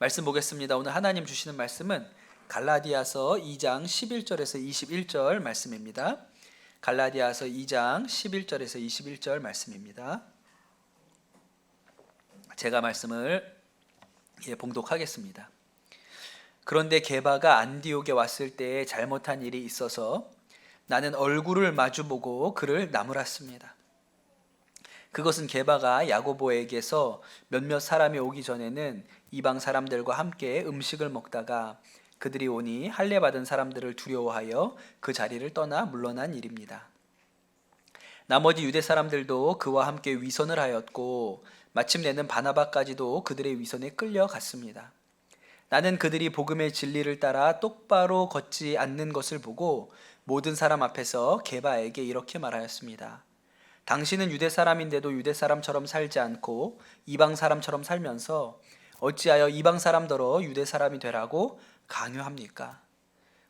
말씀 보겠습니다. 오늘 하나님 주시는 말씀은 갈라디아서 2장 11절에서 21절 말씀입니다. 갈라디아서 2장 11절에서 21절 말씀입니다. 제가 말씀을 봉독하겠습니다. 그런데 게바가 안디옥에 왔을 때 잘못한 일이 있어서 나는 얼굴을 마주보고 그를 나무랐습니다. 그것은 게바가 야고보에게서 몇몇 사람이 오기 전에는 이방 사람들과 함께 음식을 먹다가 그들이 오니 할례 받은 사람들을 두려워하여 그 자리를 떠나 물러난 일입니다. 나머지 유대 사람들도 그와 함께 위선을 하였고 마침내는 바나바까지도 그들의 위선에 끌려갔습니다. 나는 그들이 복음의 진리를 따라 똑바로 걷지 않는 것을 보고 모든 사람 앞에서 게바에게 이렇게 말하였습니다. 당신은 유대 사람인데도 유대 사람처럼 살지 않고 이방 사람처럼 살면서 어찌하여 이방 사람더러 유대 사람이 되라고 강요합니까?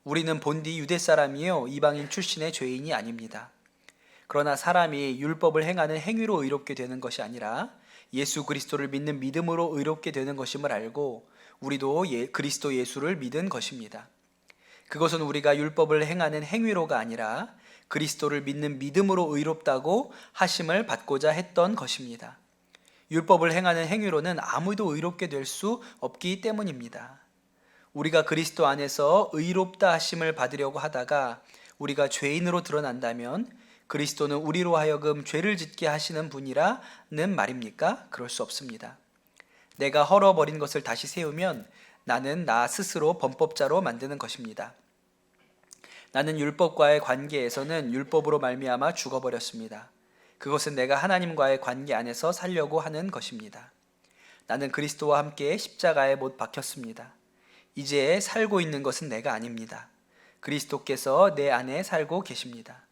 우리는 본디 유대 사람이요 이방인 출신의 죄인이 아닙니다. 그러나 사람이 율법을 행하는 행위로 의롭게 되는 것이 아니라 예수 그리스도를 믿는 믿음으로 의롭게 되는 것임을 알고 우리도 그리스도 예수를 믿은 것입니다. 그것은 우리가 율법을 행하는 행위로가 아니라 그리스도를 믿는 믿음으로 의롭다고 하심을 받고자 했던 것입니다. 율법을 행하는 행위로는 아무도 의롭게 될 수 없기 때문입니다. 우리가 그리스도 안에서 의롭다 하심을 받으려고 하다가 우리가 죄인으로 드러난다면 그리스도는 우리로 하여금 죄를 짓게 하시는 분이라는 말입니까? 그럴 수 없습니다. 내가 헐어버린 것을 다시 세우면 나는 나 스스로 범법자로 만드는 것입니다. 나는 율법과의 관계에서는 율법으로 말미암아 죽어버렸습니다. 그것은 내가 하나님과의 관계 안에서 살려고 하는 것입니다. 나는 그리스도와 함께 십자가에 못 박혔습니다. 이제 살고 있는 것은 내가 아닙니다. 그리스도께서 내 안에 살고 계십니다.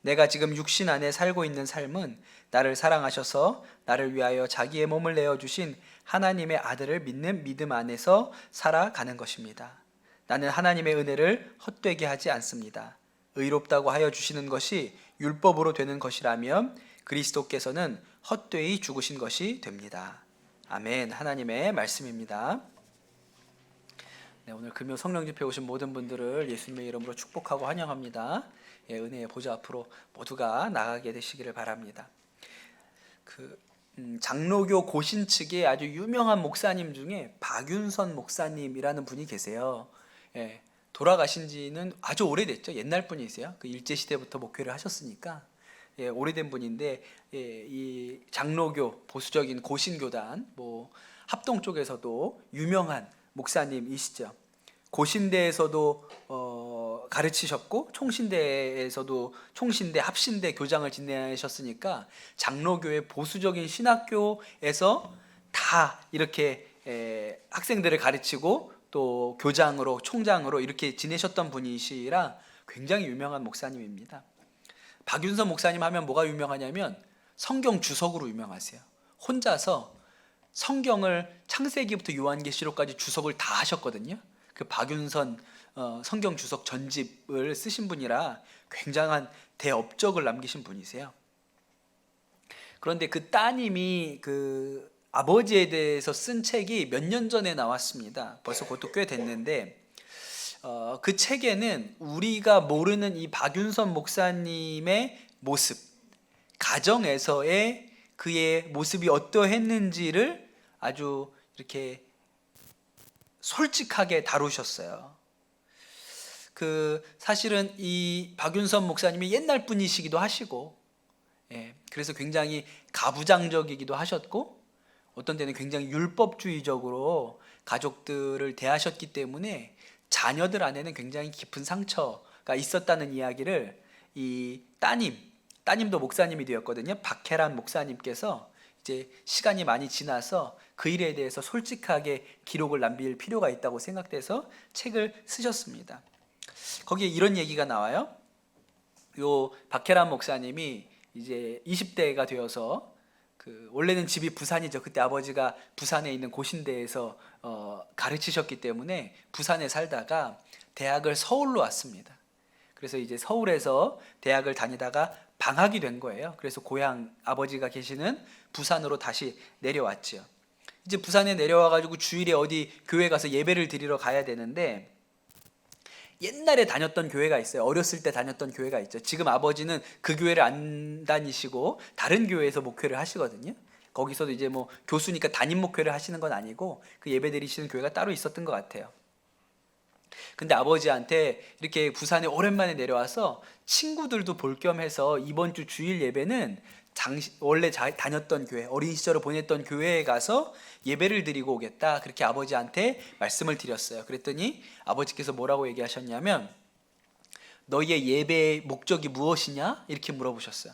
내가 지금 육신 안에 살고 있는 삶은 나를 사랑하셔서 나를 위하여 자기의 몸을 내어주신 하나님의 아들을 믿는 믿음 안에서 살아가는 것입니다. 나는 하나님의 은혜를 헛되게 하지 않습니다. 의롭다고 하여 주시는 것이 율법으로 되는 것이라면 그리스도께서는 헛되이 죽으신 것이 됩니다. 아멘. 하나님의 말씀입니다. 네, 오늘 금요 성령 집회 오신 모든 분들을 예수님의 이름으로 축복하고 환영합니다. 은혜의 보좌 앞으로 모두가 나가게 되시기를 바랍니다. 장로교 고신 측에 아주 유명한 목사님 중에 박윤선 목사님이라는 분이 계세요. 돌아가신 지는 아주 오래됐죠. 옛날 분이세요. 일제시대부터 목회를 하셨으니까 오래된 분인데 이 장로교 보수적인 고신교단 합동 쪽에서도 유명한 목사님이시죠. 고신대에서도 가르치셨고 총신대에서도 총신대 합신대 교장을 지내셨으니까 장로교의 보수적인 신학교에서 다 이렇게 학생들을 가르치고 또 교장으로 총장으로 이렇게 지내셨던 분이시라 굉장히 유명한 목사님입니다. 박윤선 목사님 하면 뭐가 유명하냐면 성경 주석으로 유명하세요. 혼자서 성경을 창세기부터 요한계시록까지 주석을 다 하셨거든요. 그 박윤선 성경 주석 전집을 쓰신 분이라 굉장한 대업적을 남기신 분이세요. 그런데 그 따님이 그 아버지에 대해서 쓴 책이 몇 년 전에 나왔습니다. 벌써 그것도 꽤 됐는데 그 책에는 우리가 모르는 이 박윤선 목사님의 모습, 가정에서의 그의 모습이 어떠했는지를 아주 이렇게 솔직하게 다루셨어요. 사실은 이 박윤선 목사님이 옛날 분이시기도 하시고, 그래서 굉장히 가부장적이기도 하셨고, 어떤 때는 굉장히 율법주의적으로 가족들을 대하셨기 때문에 자녀들 안에는 굉장히 깊은 상처가 있었다는 이야기를 이 따님도 목사님이 되었거든요. 박혜란 목사님께서 이제 시간이 많이 지나서 그 일에 대해서 솔직하게 기록을 남길 필요가 있다고 생각돼서 책을 쓰셨습니다. 거기에 이런 얘기가 나와요. 요 박혜란 목사님이 이제 20대가 되어서 원래는 집이 부산이죠. 그때 아버지가 부산에 있는 고신대에서 가르치셨기 때문에 부산에 살다가 대학을 서울로 왔습니다. 그래서 이제 서울에서 대학을 다니다가 방학이 된 거예요. 그래서 고향 아버지가 계시는 부산으로 다시 내려왔죠. 이제 부산에 내려와가지고 주일에 어디 교회 가서 예배를 드리러 가야 되는데, 옛날에 다녔던 교회가 있어요. 어렸을 때 다녔던 교회가 있죠. 지금 아버지는 그 교회를 안 다니시고 다른 교회에서 목회를 하시거든요. 거기서도 이제 뭐 교수니까 담임 목회를 하시는 건 아니고 그 예배 드리시는 교회가 따로 있었던 것 같아요. 근데 아버지한테 이렇게 부산에 오랜만에 내려와서 친구들도 볼 겸 해서 이번 주 주일 예배는 원래 다녔던 교회, 어린 시절을 보냈던 교회에 가서 예배를 드리고 오겠다, 그렇게 아버지한테 말씀을 드렸어요. 그랬더니 아버지께서 뭐라고 얘기하셨냐면, 너희의 예배의 목적이 무엇이냐? 이렇게 물어보셨어요.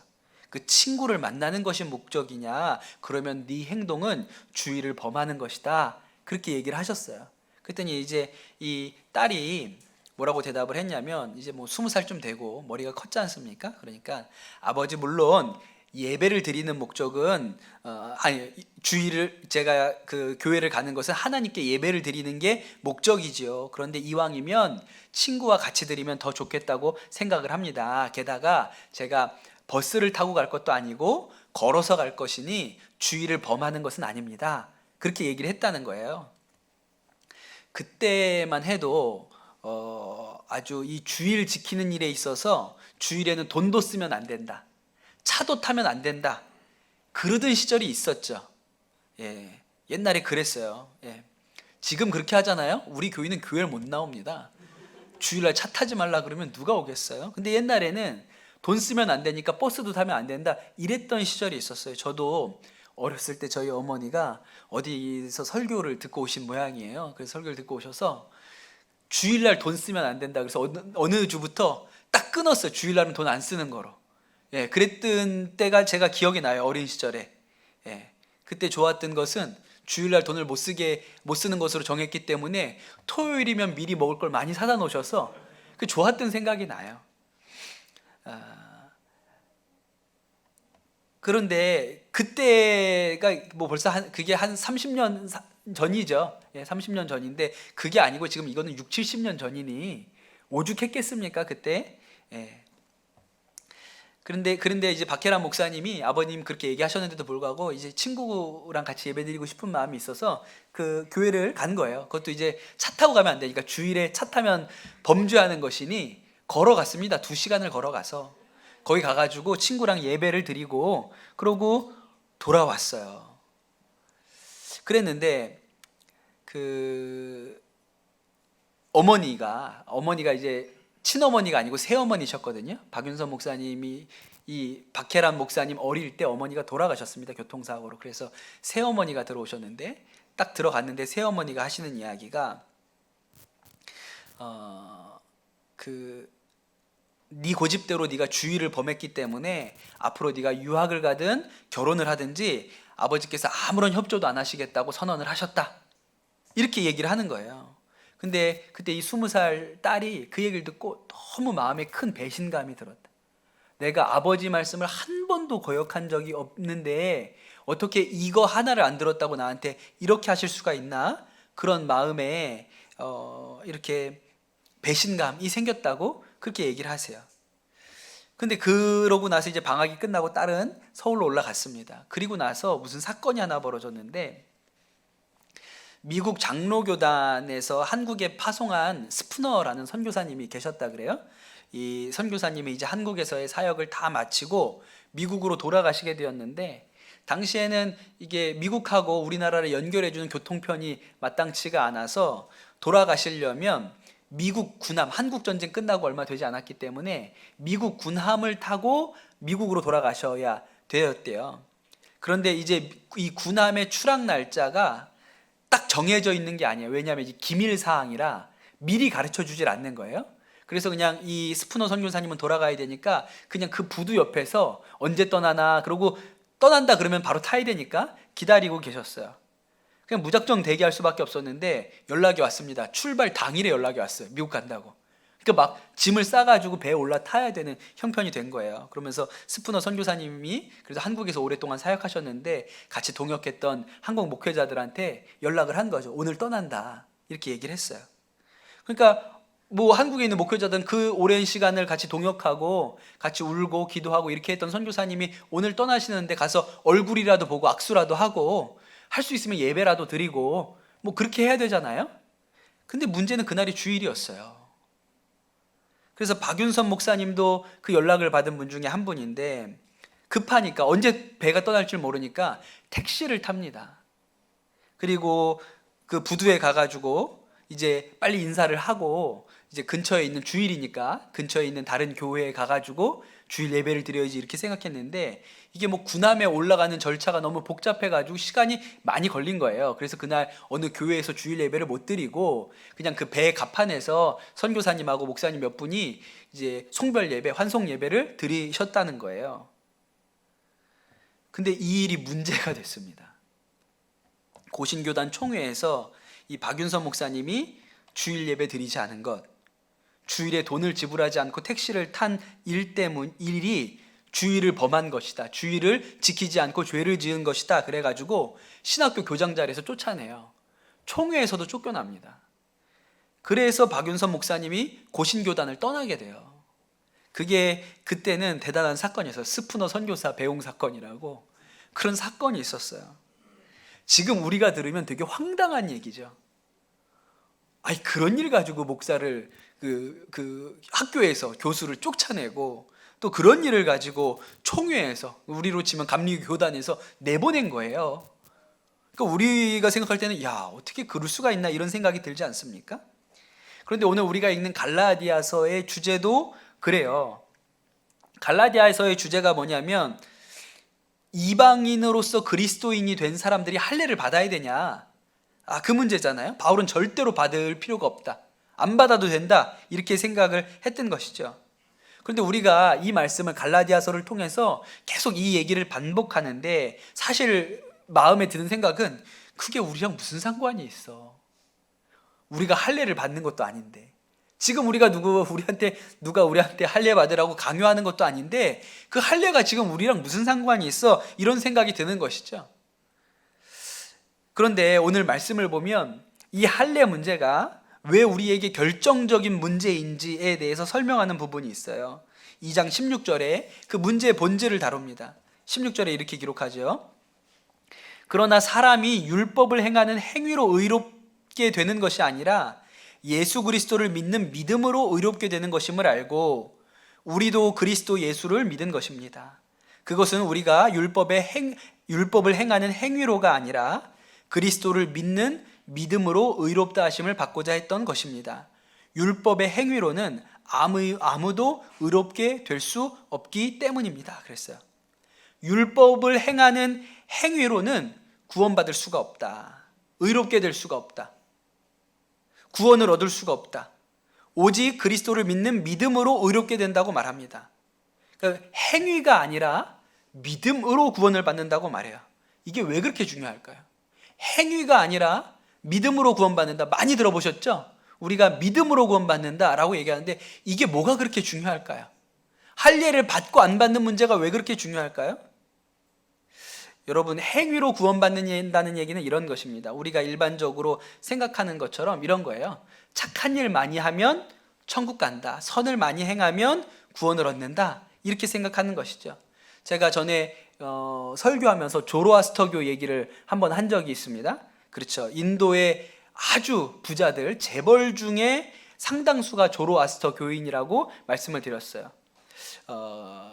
그 친구를 만나는 것이 목적이냐? 그러면 네 행동은 주의를 범하는 것이다, 그렇게 얘기를 하셨어요. 그랬더니 이제 이 딸이 뭐라고 대답을 했냐면, 이제 뭐 20살쯤 되고 머리가 컸지 않습니까? 그러니까 아버지, 물론 예배를 드리는 목적은 주일을 제가 그 교회를 가는 것은 하나님께 예배를 드리는 게 목적이지요. 그런데 이왕이면 친구와 같이 드리면 더 좋겠다고 생각을 합니다. 게다가 제가 버스를 타고 갈 것도 아니고 걸어서 갈 것이니 주일을 범하는 것은 아닙니다, 그렇게 얘기를 했다는 거예요. 그때만 해도 아주 이 주일 지키는 일에 있어서 주일에는 돈도 쓰면 안 된다, 차도 타면 안 된다, 그러던 시절이 있었죠. 예, 옛날에 그랬어요. 예. 지금 그렇게 하잖아요. 우리 교인은 교회를 못 나옵니다. 주일날 차 타지 말라 그러면 누가 오겠어요? 근데 옛날에는 돈 쓰면 안 되니까 버스도 타면 안 된다, 이랬던 시절이 있었어요. 저도 어렸을 때 저희 어머니가 어디서 설교를 듣고 오신 모양이에요. 그래서 설교를 듣고 오셔서 주일날 돈 쓰면 안 된다, 그래서 어느 주부터 딱 끊었어요. 주일날은 돈 안 쓰는 거로. 예, 그랬던 때가 제가 기억이 나요. 어린 시절에. 예, 그때 좋았던 것은 주일날 돈을 못 쓰는 것으로 정했기 때문에 토요일이면 미리 먹을 걸 많이 사다 놓으셔서 그 좋았던 생각이 나요. 그런데 그때가 뭐 벌써 그게 한 30년 전이죠. 예, 30년 전인데 그게 아니고 지금 이거는 6, 70년 전이니 오죽했겠습니까, 그때? 예. 그런데 이제 박혜란 목사님이 아버님 그렇게 얘기하셨는데도 불구하고 이제 친구랑 같이 예배드리고 싶은 마음이 있어서 그 교회를 간 거예요. 그것도 이제 차 타고 가면 안 되니까 주일에 차 타면 범죄하는 것이니 걸어갔습니다. 2시간을 걸어가서 거기 가가지고 친구랑 예배를 드리고 그러고 돌아왔어요. 그랬는데 그 어머니가 이제 친어머니가 아니고 새어머니셨거든요. 박윤선 목사님이 이 박혜란 목사님 어릴 때 어머니가 돌아가셨습니다, 교통사고로. 그래서 새어머니가 들어오셨는데 딱 들어갔는데 새어머니가 하시는 이야기가 네 고집대로 네가 주의를 범했기 때문에 앞으로 네가 유학을 가든 결혼을 하든지 아버지께서 아무런 협조도 안 하시겠다고 선언을 하셨다, 이렇게 얘기를 하는 거예요. 근데 그때 이 20살 딸이 그 얘기를 듣고 너무 마음에 큰 배신감이 들었다. 내가 아버지 말씀을 한 번도 거역한 적이 없는데 어떻게 이거 하나를 안 들었다고 나한테 이렇게 하실 수가 있나? 그런 마음에 이렇게 배신감이 생겼다고 그렇게 얘기를 하세요. 근데 그러고 나서 이제 방학이 끝나고 딸은 서울로 올라갔습니다. 그리고 나서 무슨 사건이 하나 벌어졌는데, 미국 장로교단에서 한국에 파송한 스푸너라는 선교사님이 계셨다 그래요. 이 선교사님이 이제 한국에서의 사역을 다 마치고 미국으로 돌아가시게 되었는데, 당시에는 이게 미국하고 우리나라를 연결해주는 교통편이 마땅치가 않아서 돌아가시려면 미국 군함, 한국 전쟁 끝나고 얼마 되지 않았기 때문에 미국 군함을 타고 미국으로 돌아가셔야 되었대요. 그런데 이제 이 군함의 추락 날짜가 딱 정해져 있는 게 아니에요. 왜냐하면 이제 기밀 사항이라 미리 가르쳐 주질 않는 거예요. 그래서 그냥 이 스푸너 선교사님은 돌아가야 되니까 그냥 그 부두 옆에서 언제 떠나나, 그러고 떠난다 그러면 바로 타야 되니까 기다리고 계셨어요. 그냥 무작정 대기할 수밖에 없었는데 연락이 왔습니다. 출발 당일에 연락이 왔어요. 미국 간다고. 그러니까 막 짐을 싸가지고 배에 올라타야 되는 형편이 된 거예요. 그러면서 스푸너 선교사님이 그래서 한국에서 오랫동안 사역하셨는데 같이 동역했던 한국 목회자들한테 연락을 한 거죠. 오늘 떠난다, 이렇게 얘기를 했어요. 그러니까 뭐 한국에 있는 목회자들은 그 오랜 시간을 같이 동역하고 같이 울고 기도하고 이렇게 했던 선교사님이 오늘 떠나시는데 가서 얼굴이라도 보고 악수라도 하고 할 수 있으면 예배라도 드리고 뭐 그렇게 해야 되잖아요. 근데 문제는 그날이 주일이었어요. 그래서 박윤선 목사님도 그 연락을 받은 분 중에 한 분인데, 급하니까 언제 배가 떠날 줄 모르니까 택시를 탑니다. 그리고 그 부두에 가가지고 이제 빨리 인사를 하고, 이제 근처에 있는, 주일이니까 근처에 있는 다른 교회에 가가지고 주일 예배를 드려야지 이렇게 생각했는데, 이게 뭐 구남에 올라가는 절차가 너무 복잡해가지고 시간이 많이 걸린 거예요. 그래서 그날 어느 교회에서 주일 예배를 못 드리고 그냥 그 배 갑판에서 선교사님하고 목사님 몇 분이 이제 송별 예배, 환송 예배를 드리셨다는 거예요. 근데 이 일이 문제가 됐습니다. 고신교단 총회에서 이 박윤선 목사님이 주일 예배 드리지 않은 것, 주일에 돈을 지불하지 않고 택시를 탄 일이 주일을 범한 것이다, 주일을 지키지 않고 죄를 지은 것이다, 그래가지고 신학교 교장 자리에서 쫓아내요. 총회에서도 쫓겨납니다. 그래서 박윤선 목사님이 고신교단을 떠나게 돼요. 그게 그때는 대단한 사건이었어요. 스푸너 선교사 배웅 사건이라고, 그런 사건이 있었어요. 지금 우리가 들으면 되게 황당한 얘기죠. 아니, 그런 일 가지고 목사를 그 학교에서 교수를 쫓아내고, 또 그런 일을 가지고 총회에서, 우리로 치면 감리교단에서 내보낸 거예요. 그러니까 우리가 생각할 때는 야, 어떻게 그럴 수가 있나, 이런 생각이 들지 않습니까? 그런데 오늘 우리가 읽는 갈라디아서의 주제도 그래요. 갈라디아서의 주제가 뭐냐면, 이방인으로서 그리스도인이 된 사람들이 할례를 받아야 되냐, 그 문제잖아요. 바울은 절대로 받을 필요가 없다, 안 받아도 된다, 이렇게 생각을 했던 것이죠. 그런데 우리가 이 말씀을 갈라디아서를 통해서 계속 이 얘기를 반복하는데, 사실 마음에 드는 생각은 그게 우리랑 무슨 상관이 있어. 우리가 할례를 받는 것도 아닌데, 지금 우리가 누가 우리한테 할례 받으라고 강요하는 것도 아닌데, 그 할례가 지금 우리랑 무슨 상관이 있어, 이런 생각이 드는 것이죠. 그런데 오늘 말씀을 보면 이 할례 문제가 왜 우리에게 결정적인 문제인지에 대해서 설명하는 부분이 있어요. 2장 16절에 그 문제의 본질을 다룹니다. 16절에 이렇게 기록하죠. 그러나 사람이 율법을 행하는 행위로 의롭게 되는 것이 아니라 예수 그리스도를 믿는 믿음으로 의롭게 되는 것임을 알고 우리도 그리스도 예수를 믿은 것입니다. 그것은 우리가 율법을 행하는 행위로가 아니라 그리스도를 믿는 믿음으로 의롭다 하심을 받고자 했던 것입니다. 율법의 행위로는 아무도 의롭게 될 수 없기 때문입니다. 그랬어요. 율법을 행하는 행위로는 구원받을 수가 없다, 의롭게 될 수가 없다, 구원을 얻을 수가 없다. 오직 그리스도를 믿는 믿음으로 의롭게 된다고 말합니다. 그러니까 행위가 아니라 믿음으로 구원을 받는다고 말해요. 이게 왜 그렇게 중요할까요? 행위가 아니라 믿음으로 구원받는다, 많이 들어보셨죠? 우리가 믿음으로 구원받는다라고 얘기하는데 이게 뭐가 그렇게 중요할까요? 할례를 받고 안 받는 문제가 왜 그렇게 중요할까요? 여러분, 행위로 구원받는다는 얘기는 이런 것입니다. 우리가 일반적으로 생각하는 것처럼 이런 거예요. 착한 일 많이 하면 천국 간다, 선을 많이 행하면 구원을 얻는다, 이렇게 생각하는 것이죠. 제가 전에 설교하면서 조로아스터교 얘기를 한번 한 적이 있습니다. 그렇죠. 인도의 아주 부자들, 재벌 중에 상당수가 조로아스터 교인이라고 말씀을 드렸어요.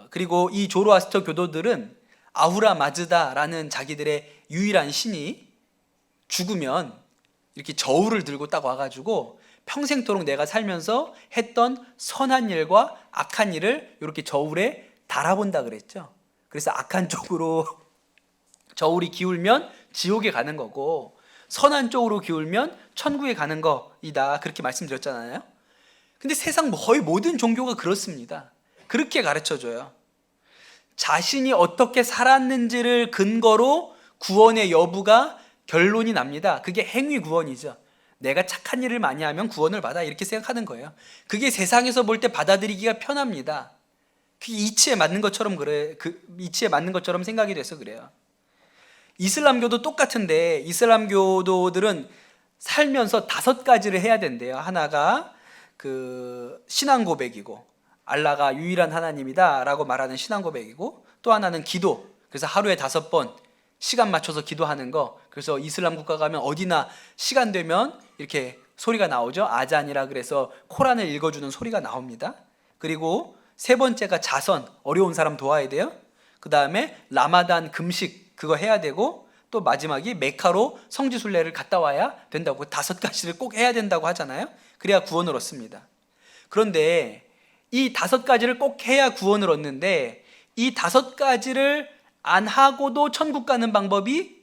그리고 이 조로아스터 교도들은 아후라 마즈다라는 자기들의 유일한 신이 죽으면 이렇게 저울을 들고 딱 와가지고 평생토록 내가 살면서 했던 선한 일과 악한 일을 이렇게 저울에 달아본다 그랬죠. 그래서 악한 쪽으로 저울이 기울면 지옥에 가는 거고, 선한 쪽으로 기울면 천국에 가는 거이다, 그렇게 말씀드렸잖아요. 근데 세상 거의 모든 종교가 그렇습니다. 그렇게 가르쳐줘요. 자신이 어떻게 살았는지를 근거로 구원의 여부가 결론이 납니다. 그게 행위 구원이죠. 내가 착한 일을 많이 하면 구원을 받아, 이렇게 생각하는 거예요. 그게 세상에서 볼 때 받아들이기가 편합니다. 그게 이치에 맞는 것처럼 이치에 맞는 것처럼 생각이 돼서 그래요. 이슬람교도 똑같은데, 이슬람교도들은 살면서 5가지를 해야 된대요. 하나가 그 신앙 고백이고, 알라가 유일한 하나님이다 라고 말하는 신앙 고백이고, 또 하나는 기도, 그래서 하루에 5번 시간 맞춰서 기도하는 거. 그래서 이슬람 국가 가면 어디나 시간 되면 이렇게 소리가 나오죠. 아잔이라 그래서 코란을 읽어주는 소리가 나옵니다. 그리고 세 번째가 자선, 어려운 사람 도와야 돼요. 그 다음에 라마단 금식 그거 해야 되고, 또 마지막이 메카로 성지순례를 갔다 와야 된다고, 5가지를 꼭 해야 된다고 하잖아요. 그래야 구원을 얻습니다. 그런데 이 5가지를 꼭 해야 구원을 얻는데, 이 5가지를 안 하고도 천국 가는 방법이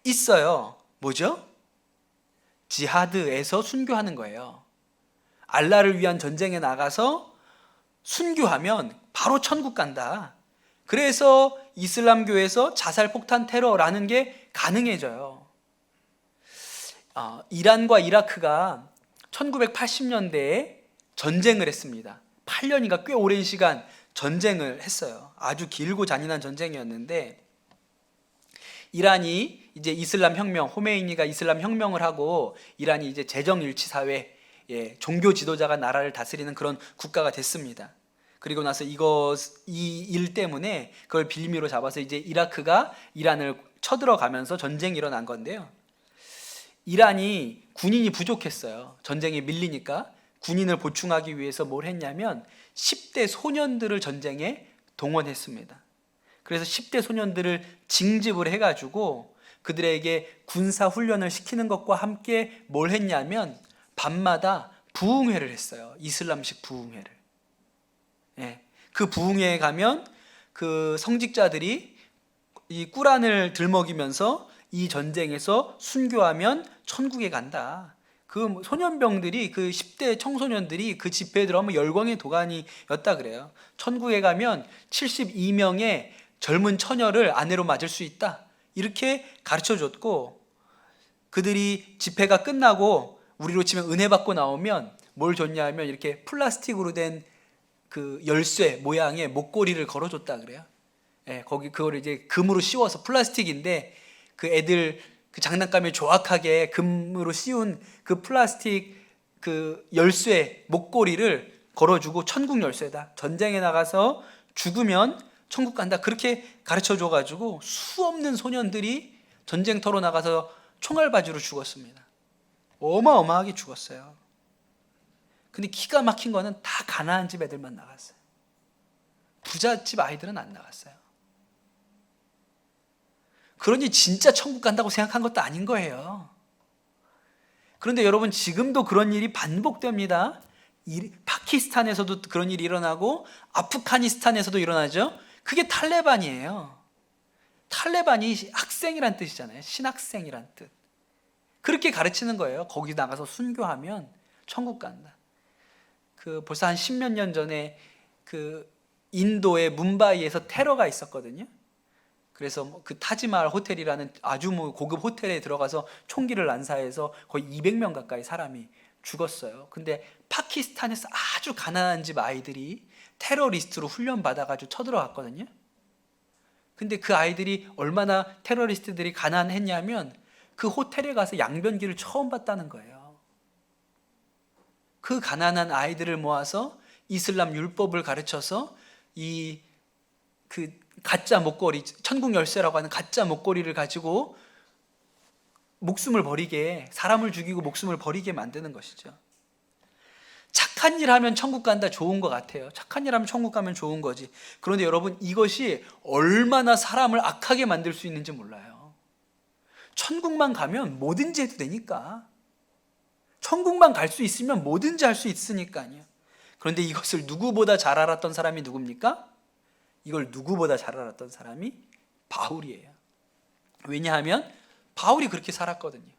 있어요. 뭐죠? 지하드에서 순교하는 거예요. 알라를 위한 전쟁에 나가서 순교하면 바로 천국 간다. 그래서 이슬람교에서 자살 폭탄 테러라는 게 가능해져요. 이란과 이라크가 1980년대에 전쟁을 했습니다. 8년인가 꽤 오랜 시간 전쟁을 했어요. 아주 길고 잔인한 전쟁이었는데, 이란이 이제 이슬람 혁명, 호메이니가 이슬람 혁명을 하고 이란이 이제 재정일치 사회, 종교 지도자가 나라를 다스리는 그런 국가가 됐습니다. 그리고 나서 이 일 때문에 그걸 빌미로 잡아서 이제 이라크가 이란을 쳐들어가면서 전쟁이 일어난 건데요. 이란이 군인이 부족했어요. 전쟁에 밀리니까 군인을 보충하기 위해서 뭘 했냐면 10대 소년들을 전쟁에 동원했습니다. 그래서 10대 소년들을 징집을 해가지고 그들에게 군사 훈련을 시키는 것과 함께 뭘 했냐면 밤마다 부흥회를 했어요. 이슬람식 부흥회를. 그 부흥회에 가면 그 성직자들이 이 꾸란을 들먹이면서 이 전쟁에서 순교하면 천국에 간다. 그 소년병들이, 그 10대 청소년들이 그 집회에 들어가면 열광의 도가니였다 그래요. 천국에 가면 72명의 젊은 처녀를 아내로 맞을 수 있다. 이렇게 가르쳐 줬고, 그들이 집회가 끝나고 우리로 치면 은혜 받고 나오면 뭘 줬냐 하면 이렇게 플라스틱으로 된 그 열쇠 모양의 목걸이를 걸어줬다 그래요. 거기 그걸 이제 금으로 씌워서, 플라스틱인데 그 애들 그 장난감에 조악하게 금으로 씌운 그 플라스틱 그 열쇠 목걸이를 걸어주고, 천국 열쇠다. 전쟁에 나가서 죽으면 천국 간다. 그렇게 가르쳐 줘가지고 수없는 소년들이 전쟁터로 나가서 총알바지로 죽었습니다. 어마어마하게 죽었어요. 근데 기가 막힌 거는 다 가난한 집 애들만 나갔어요. 부잣집 아이들은 안 나갔어요. 그러니 진짜 천국 간다고 생각한 것도 아닌 거예요. 그런데 여러분, 지금도 그런 일이 반복됩니다. 파키스탄에서도 그런 일이 일어나고 아프가니스탄에서도 일어나죠. 그게 탈레반이에요. 탈레반이 학생이란 뜻이잖아요. 신학생이란 뜻. 그렇게 가르치는 거예요. 거기 나가서 순교하면 천국 간다. 벌써 한 10몇 년 전에 그 인도의 뭄바이에서 테러가 있었거든요. 그래서 그 타지마할 호텔이라는 아주 고급 호텔에 들어가서 총기를 난사해서 거의 200명 가까이 사람이 죽었어요. 근데 파키스탄에서 아주 가난한 집 아이들이 테러리스트로 훈련받아가지고 쳐들어갔거든요. 근데 그 아이들이 얼마나 테러리스트들이 가난했냐면 그 호텔에 가서 양변기를 처음 봤다는 거예요. 그 가난한 아이들을 모아서 이슬람 율법을 가르쳐서 그 가짜 목걸이, 천국 열쇠라고 하는 가짜 목걸이를 가지고 목숨을 버리게, 사람을 죽이고 목숨을 버리게 만드는 것이죠. 착한 일 하면 천국 간다, 좋은 것 같아요. 착한 일 하면 천국 가면 좋은 거지. 그런데 여러분, 이것이 얼마나 사람을 악하게 만들 수 있는지 몰라요. 천국만 가면 뭐든지 해도 되니까. 천국만 갈 수 있으면 뭐든지 할 수 있으니까요. 그런데 이것을 누구보다 잘 알았던 사람이 누굽니까? 이걸 누구보다 잘 알았던 사람이 바울이에요. 왜냐하면 바울이 그렇게 살았거든요.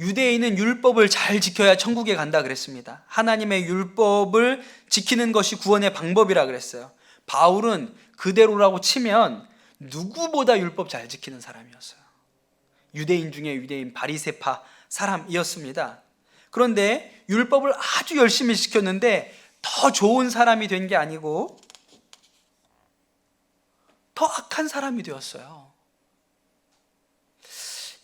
유대인은 율법을 잘 지켜야 천국에 간다 그랬습니다. 하나님의 율법을 지키는 것이 구원의 방법이라 그랬어요. 바울은 그대로라고 치면 누구보다 율법 잘 지키는 사람이었어요. 유대인 중에 유대인, 바리새파 사람이었습니다. 그런데 율법을 아주 열심히 지켰는데 더 좋은 사람이 된 게 아니고 더 악한 사람이 되었어요.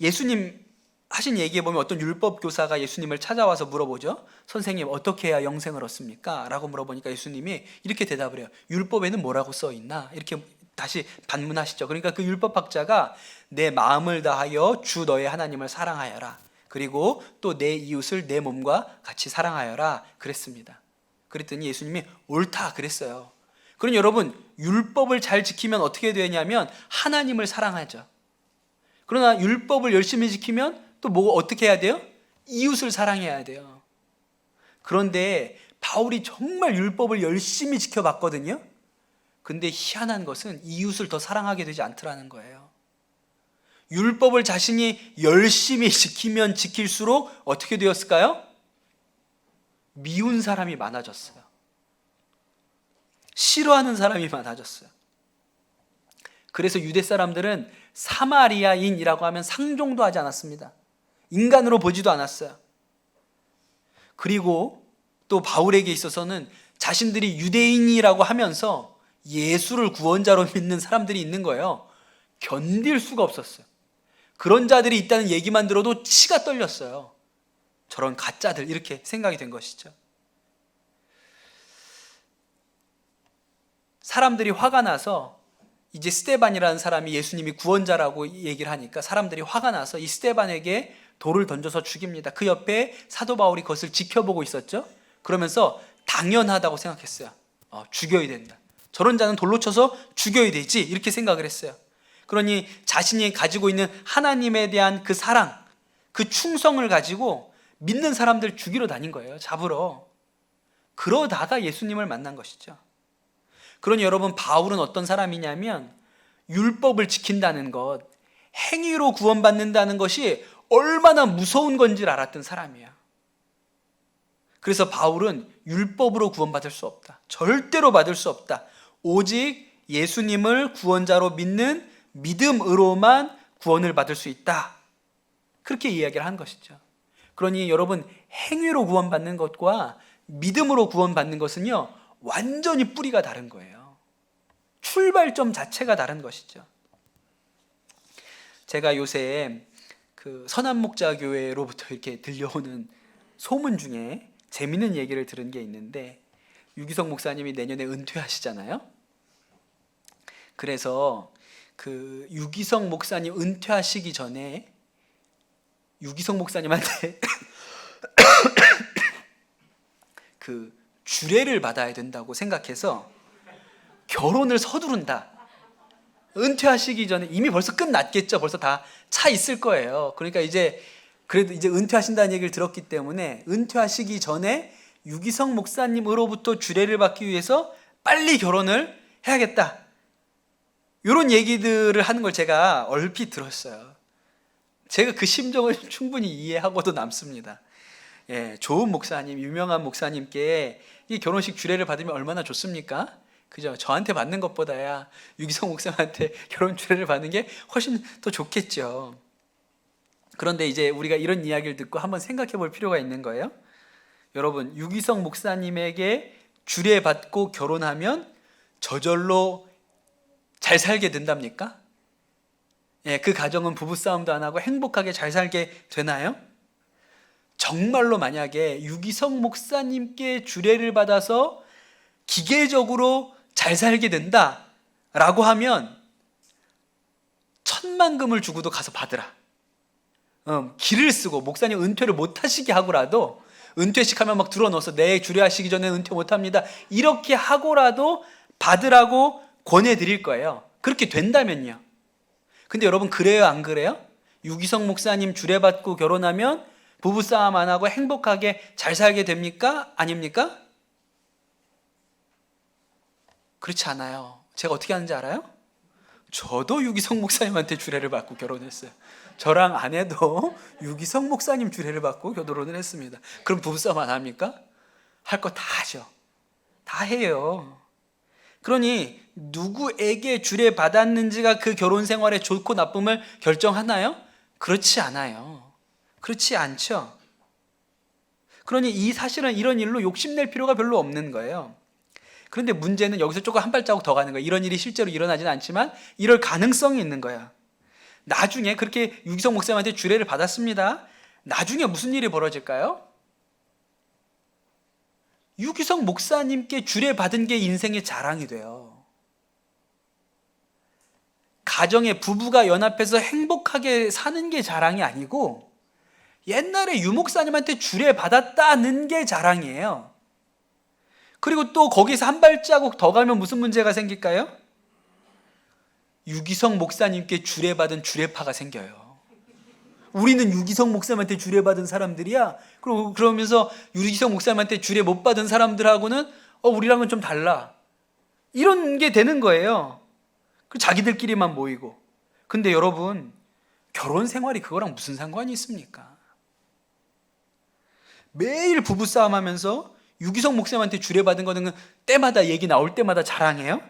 예수님 하신 얘기에 보면 어떤 율법 교사가 예수님을 찾아와서 물어보죠. 선생님, 어떻게 해야 영생을 얻습니까? 라고 물어보니까 예수님이 이렇게 대답을 해요. 율법에는 뭐라고 써 있나? 이렇게 다시 반문하시죠. 그러니까 그 율법학자가 내 마음을 다하여 주 너의 하나님을 사랑하여라. 그리고 또 내 이웃을 내 몸과 같이 사랑하여라 그랬습니다. 그랬더니 예수님이 옳다 그랬어요. 그럼 여러분, 율법을 잘 지키면 어떻게 되냐면 하나님을 사랑하죠. 그러나 율법을 열심히 지키면 또 뭐 어떻게 해야 돼요? 이웃을 사랑해야 돼요. 그런데 바울이 정말 율법을 열심히 지켜봤거든요. 근데 희한한 것은 이웃을 더 사랑하게 되지 않더라는 거예요. 율법을 자신이 열심히 지키면 지킬수록 어떻게 되었을까요? 미운 사람이 많아졌어요. 싫어하는 사람이 많아졌어요. 그래서 유대 사람들은 사마리아인이라고 하면 상종도 하지 않았습니다. 인간으로 보지도 않았어요. 그리고 또 바울에게 있어서는 자신들이 유대인이라고 하면서 예수를 구원자로 믿는 사람들이 있는 거예요. 견딜 수가 없었어요. 그런 자들이 있다는 얘기만 들어도 치가 떨렸어요. 저런 가짜들, 이렇게 생각이 된 것이죠. 사람들이 화가 나서 이제 스데반이라는 사람이 예수님이 구원자라고 얘기를 하니까 사람들이 화가 나서 이 스데반에게 돌을 던져서 죽입니다. 그 옆에 사도 바울이 그것을 지켜보고 있었죠. 그러면서 당연하다고 생각했어요. 죽여야 된다. 저런 자는 돌로 쳐서 죽여야 되지, 이렇게 생각을 했어요. 그러니 자신이 가지고 있는 하나님에 대한 그 사랑, 그 충성을 가지고 믿는 사람들 죽이러 다닌 거예요. 잡으러. 그러다가 예수님을 만난 것이죠. 그러니 여러분, 바울은 어떤 사람이냐면 율법을 지킨다는 것, 행위로 구원받는다는 것이 얼마나 무서운 건지를 알았던 사람이에요. 그래서 바울은 율법으로 구원받을 수 없다. 절대로 받을 수 없다. 오직 예수님을 구원자로 믿는 믿음으로만 구원을 받을 수 있다. 그렇게 이야기를 한 것이죠. 그러니 여러분, 행위로 구원받는 것과 믿음으로 구원받는 것은요, 완전히 뿌리가 다른 거예요. 출발점 자체가 다른 것이죠. 제가 요새 그 선한목자교회로부터 이렇게 들려오는 소문 중에 재밌는 얘기를 들은 게 있는데, 유기성 목사님이 내년에 은퇴하시잖아요. 그래서 그 유기성 목사님 은퇴하시기 전에 유기성 목사님한테 그 주례를 받아야 된다고 생각해서 결혼을 서두른다. 은퇴하시기 전에, 이미 벌써 끝났겠죠. 벌써 다 차 있을 거예요. 그러니까 이제 그래도 이제 은퇴하신다는 얘기를 들었기 때문에 은퇴하시기 전에 유기성 목사님으로부터 주례를 받기 위해서 빨리 결혼을 해야겠다. 이런 얘기들을 하는 걸 제가 얼핏 들었어요. 제가 그 심정을 충분히 이해하고도 남습니다. 예, 좋은 목사님, 유명한 목사님께 이 결혼식 주례를 받으면 얼마나 좋습니까? 그죠? 저한테 받는 것보다야 유기성 목사님한테 결혼 주례를 받는 게 훨씬 더 좋겠죠. 그런데 이제 우리가 이런 이야기를 듣고 한번 생각해 볼 필요가 있는 거예요. 여러분, 유기성 목사님에게 주례 받고 결혼하면 저절로 잘 살게 된답니까? 예, 그 가정은 부부싸움도 안 하고 행복하게 잘 살게 되나요? 정말로 만약에 유기성 목사님께 주례를 받아서 기계적으로 잘 살게 된다라고 하면 10,000,000금을 주고도 가서 받으라. 길을 쓰고 목사님 은퇴를 못 하시게 하고라도, 은퇴식 하면 막 들어넣어서 내 주례하시기 전에 은퇴 못 합니다, 이렇게 하고라도 받으라고 권해드릴 거예요. 그렇게 된다면요. 근데 여러분, 그래요 안 그래요? 유기성 목사님 주례받고 결혼하면 부부싸움 안 하고 행복하게 잘 살게 됩니까? 아닙니까? 그렇지 않아요. 제가 어떻게 하는지 알아요? 저도 유기성 목사님한테 주례를 받고 결혼했어요. 저랑 아내도 유기성 목사님 주례를 받고 결혼을 했습니다. 그럼 부부싸움 안 합니까? 할 거 다 하죠. 다 해요. 그러니 누구에게 주례 받았는지가 그 결혼 생활의 좋고 나쁨을 결정하나요? 그렇지 않아요. 그렇지 않죠. 그러니 이 사실은 이런 일로 욕심낼 필요가 별로 없는 거예요. 그런데 문제는 여기서 조금 한 발자국 더 가는 거예요. 이런 일이 실제로 일어나지는 않지만 이럴 가능성이 있는 거야. 나중에 그렇게 유기성 목사님한테 주례를 받았습니다. 나중에 무슨 일이 벌어질까요? 유기성 목사님께 주례 받은 게 인생의 자랑이 돼요. 가정의 부부가 연합해서 행복하게 사는 게 자랑이 아니고 옛날에 유목사님한테 주례받았다는 게 자랑이에요. 그리고 또 거기서 한 발자국 더 가면 무슨 문제가 생길까요? 유기성 목사님께 주례받은 주례파가 생겨요. 우리는 유기성 목사님한테 주례받은 사람들이야. 그러면서 유기성 목사님한테 주례 못 받은 사람들하고는 우리랑은 좀 달라. 이런 게 되는 거예요. 자기들끼리만 모이고. 근데 여러분, 결혼 생활이 그거랑 무슨 상관이 있습니까? 매일 부부싸움 하면서 유기성 목사님한테 주례받은 거는 때마다 얘기 나올 때마다 자랑해요?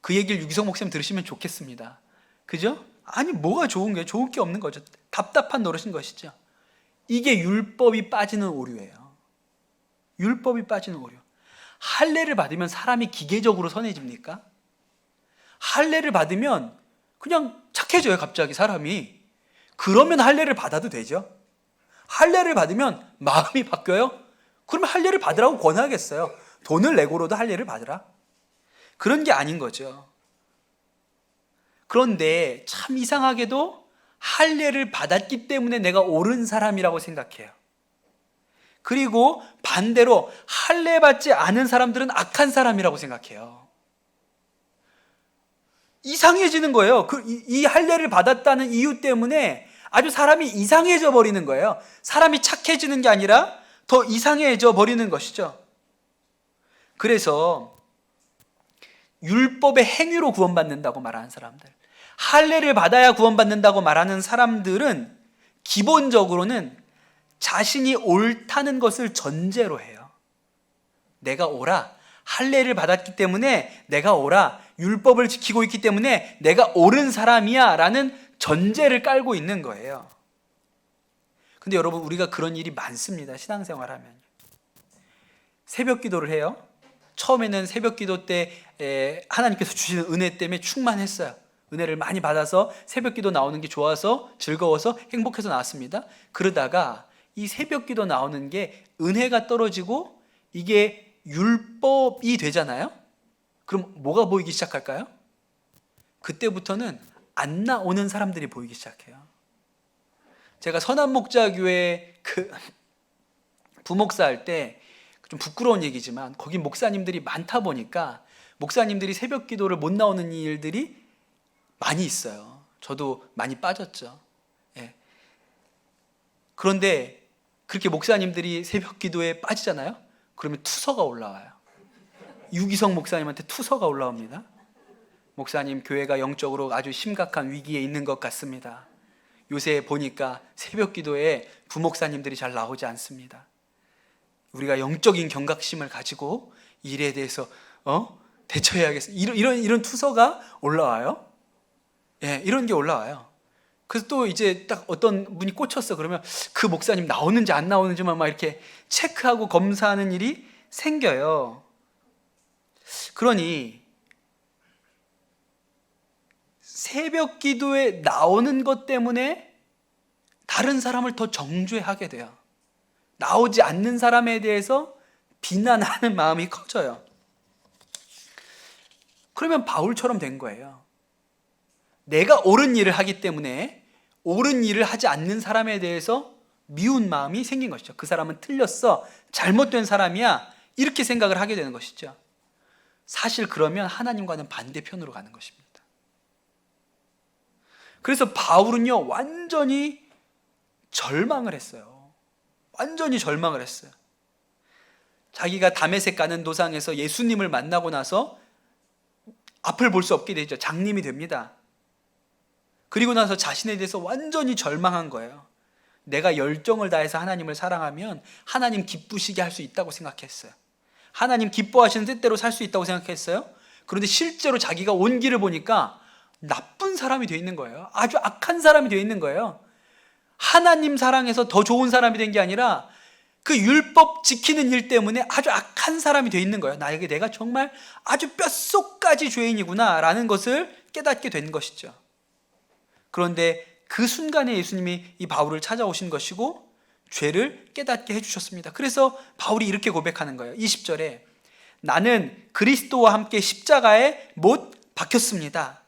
그 얘기를 유기성 목사님 들으시면 좋겠습니다. 그죠? 아니, 뭐가 좋은 거예요? 좋을 게 없는 거죠. 답답한 노릇인 것이죠. 이게 율법이 빠지는 오류예요. 율법이 빠지는 오류. 할례를 받으면 사람이 기계적으로 선해집니까? 할례를 받으면 그냥 착해져요, 갑자기 사람이. 그러면 할례를 받아도 되죠. 할례를 받으면 마음이 바뀌어요? 그러면 할례를 받으라고 권하겠어요. 돈을 내고로도 할례를 받으라. 그런 게 아닌 거죠. 그런데 참 이상하게도 할례를 받았기 때문에 내가 옳은 사람이라고 생각해요. 그리고 반대로 할례 받지 않은 사람들은 악한 사람이라고 생각해요. 이상해지는 거예요. 이 할례를 받았다는 이유 때문에 아주 사람이 이상해져 버리는 거예요. 사람이 착해지는 게 아니라 더 이상해져 버리는 것이죠. 그래서 율법의 행위로 구원받는다고 말하는 사람들, 할례를 받아야 구원받는다고 말하는 사람들은 기본적으로는 자신이 옳다는 것을 전제로 해요. 내가 옳아. 할례를 받았기 때문에 내가 옳아. 율법을 지키고 있기 때문에 내가 옳은 사람이야 라는 전제를 깔고 있는 거예요. 근데 여러분, 우리가 그런 일이 많습니다. 신앙생활 하면. 새벽 기도를 해요. 처음에는 새벽 기도 때 하나님께서 주시는 은혜 때문에 충만했어요. 은혜를 많이 받아서 새벽 기도 나오는 게 좋아서 즐거워서 행복해서 나왔습니다. 그러다가 이 새벽 기도 나오는 게 은혜가 떨어지고 이게 율법이 되잖아요. 그럼 뭐가 보이기 시작할까요? 그때부터는 안 나오는 사람들이 보이기 시작해요. 제가 선한목자교회 부목사 할 때 좀 부끄러운 얘기지만 거기 목사님들이 많다 보니까 목사님들이 새벽 기도를 못 나오는 일들이 많이 있어요. 저도 많이 빠졌죠. 예. 그런데 그렇게 목사님들이 새벽 기도에 빠지잖아요. 그러면 투서가 올라와요. 유기성 목사님한테 투서가 올라옵니다. 목사님, 교회가 영적으로 아주 심각한 위기에 있는 것 같습니다. 요새 보니까 새벽 기도에 부목사님들이 잘 나오지 않습니다. 우리가 영적인 경각심을 가지고 일에 대해서 대처해야겠어. 이런 투서가 올라와요. 예, 이런 게 올라와요. 그래서 또 이제 딱 어떤 분이 꽂혔어. 그러면 그 목사님 나오는지 안 나오는지만 막 이렇게 체크하고 검사하는 일이 생겨요. 그러니 새벽 기도에 나오는 것 때문에 다른 사람을 더 정죄하게 돼요. 나오지 않는 사람에 대해서 비난하는 마음이 커져요. 그러면 바울처럼 된 거예요. 내가 옳은 일을 하기 때문에 옳은 일을 하지 않는 사람에 대해서 미운 마음이 생긴 것이죠. 그 사람은 틀렸어. 잘못된 사람이야. 이렇게 생각을 하게 되는 것이죠. 사실 그러면 하나님과는 반대편으로 가는 것입니다. 그래서 바울은요, 완전히 절망을 했어요. 완전히 절망을 했어요. 자기가 다메섹 가는 도상에서 예수님을 만나고 나서 앞을 볼 수 없게 되죠. 장님이 됩니다. 그리고 나서 자신에 대해서 완전히 절망한 거예요. 내가 열정을 다해서 하나님을 사랑하면 하나님 기쁘시게 할 수 있다고 생각했어요. 하나님 기뻐하시는 뜻대로 살 수 있다고 생각했어요. 그런데 실제로 자기가 온 길을 보니까 나쁜 사람이 되어 있는 거예요. 아주 악한 사람이 되어 있는 거예요. 하나님 사랑해서 더 좋은 사람이 된 게 아니라 그 율법 지키는 일 때문에 아주 악한 사람이 되어 있는 거예요. 나에게 내가 정말 아주 뼛속까지 죄인이구나 라는 것을 깨닫게 된 것이죠. 그런데 그 순간에 예수님이 이 바울을 찾아오신 것이고 죄를 깨닫게 해주셨습니다. 그래서 바울이 이렇게 고백하는 거예요. 20절에 나는 그리스도와 함께 십자가에 못 박혔습니다.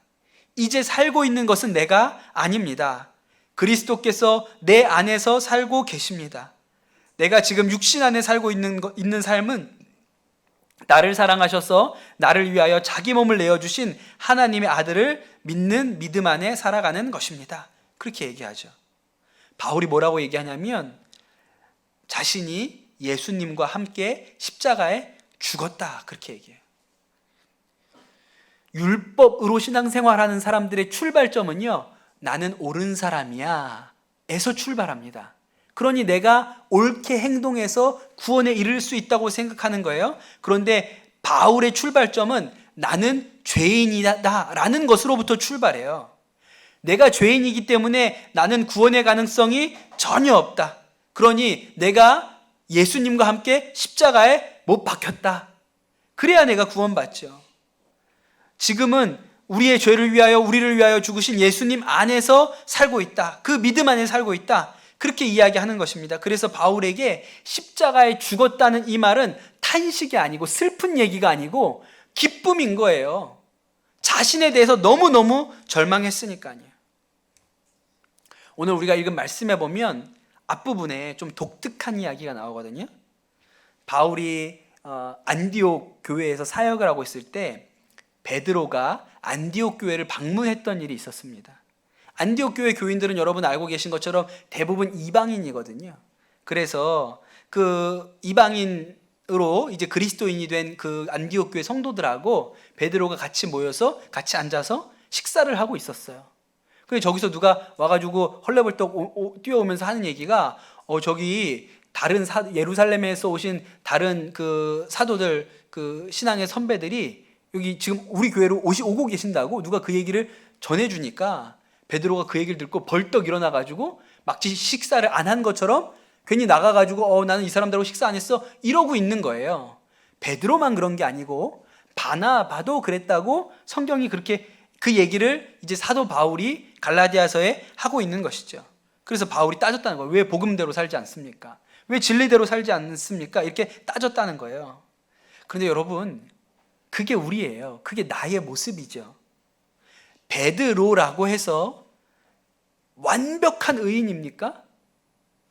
이제 살고 있는 것은 내가 아닙니다. 그리스도께서 내 안에서 살고 계십니다. 내가 지금 육신 안에 살고 있는 삶은 나를 사랑하셔서 나를 위하여 자기 몸을 내어주신 하나님의 아들을 믿는 믿음 안에 살아가는 것입니다. 그렇게 얘기하죠. 바울이 뭐라고 얘기하냐면 자신이 예수님과 함께 십자가에 죽었다, 그렇게 얘기해요. 율법으로 신앙생활하는 사람들의 출발점은요, 나는 옳은 사람이야 에서 출발합니다. 그러니 내가 옳게 행동해서 구원에 이를 수 있다고 생각하는 거예요. 그런데 바울의 출발점은 나는 죄인이다 라는 것으로부터 출발해요. 내가 죄인이기 때문에 나는 구원의 가능성이 전혀 없다. 그러니 내가 예수님과 함께 십자가에 못 박혔다. 그래야 내가 구원받죠. 지금은 우리의 죄를 위하여 우리를 위하여 죽으신 예수님 안에서 살고 있다. 그 믿음 안에 살고 있다. 그렇게 이야기하는 것입니다. 그래서 바울에게 십자가에 죽었다는 이 말은 탄식이 아니고 슬픈 얘기가 아니고 기쁨인 거예요. 자신에 대해서 너무너무 절망했으니까요. 오늘 우리가 읽은 말씀에 보면 앞부분에 좀 독특한 이야기가 나오거든요. 바울이 안디옥 교회에서 사역을 하고 있을 때 베드로가 안디옥 교회를 방문했던 일이 있었습니다. 안디옥 교회 교인들은 여러분 알고 계신 것처럼 대부분 이방인이거든요. 그래서 그 이방인으로 이제 그리스도인이 된 그 안디옥 교회 성도들하고 베드로가 같이 모여서 같이 앉아서 식사를 하고 있었어요. 근데 저기서 누가 와가지고 헐레벌떡 뛰어오면서 하는 얘기가 저기 다른 예루살렘에서 오신 다른 그 사도들, 그 신앙의 선배들이 여기 지금 우리 교회로 오고 계신다고 누가 그 얘기를 전해주니까 베드로가 그 얘기를 듣고 벌떡 일어나가지고 마치 식사를 안 한 것처럼 괜히 나가가지고 나는 이 사람들하고 식사 안 했어 이러고 있는 거예요. 베드로만 그런 게 아니고 바나바도 그랬다고 성경이 그렇게 그 얘기를 이제 사도 바울이 갈라디아서에 하고 있는 것이죠. 그래서 바울이 따졌다는 거예요. 왜 복음대로 살지 않습니까? 왜 진리대로 살지 않습니까? 이렇게 따졌다는 거예요. 그런데 여러분, 그게 우리예요. 그게 나의 모습이죠. 베드로라고 해서 완벽한 의인입니까?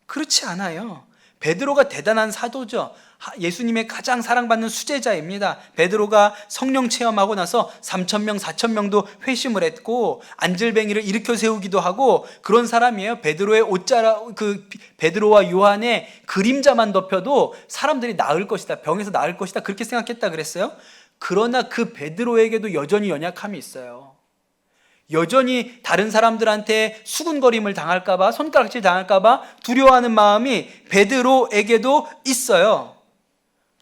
그렇지 않아요. 베드로가 대단한 사도죠. 예수님의 가장 사랑받는 수제자입니다. 베드로가 성령 체험하고 나서 3,000명, 4,000명도 회심을 했고 안질뱅이를 일으켜 세우기도 하고 그런 사람이에요. 베드로의 베드로와 요한의 그림자만 덮여도 사람들이 나을 것이다, 병에서 나을 것이다 그렇게 생각했다 그랬어요. 그러나 그 베드로에게도 여전히 연약함이 있어요. 여전히 다른 사람들한테 수군거림을 당할까봐, 손가락질 당할까봐 두려워하는 마음이 베드로에게도 있어요.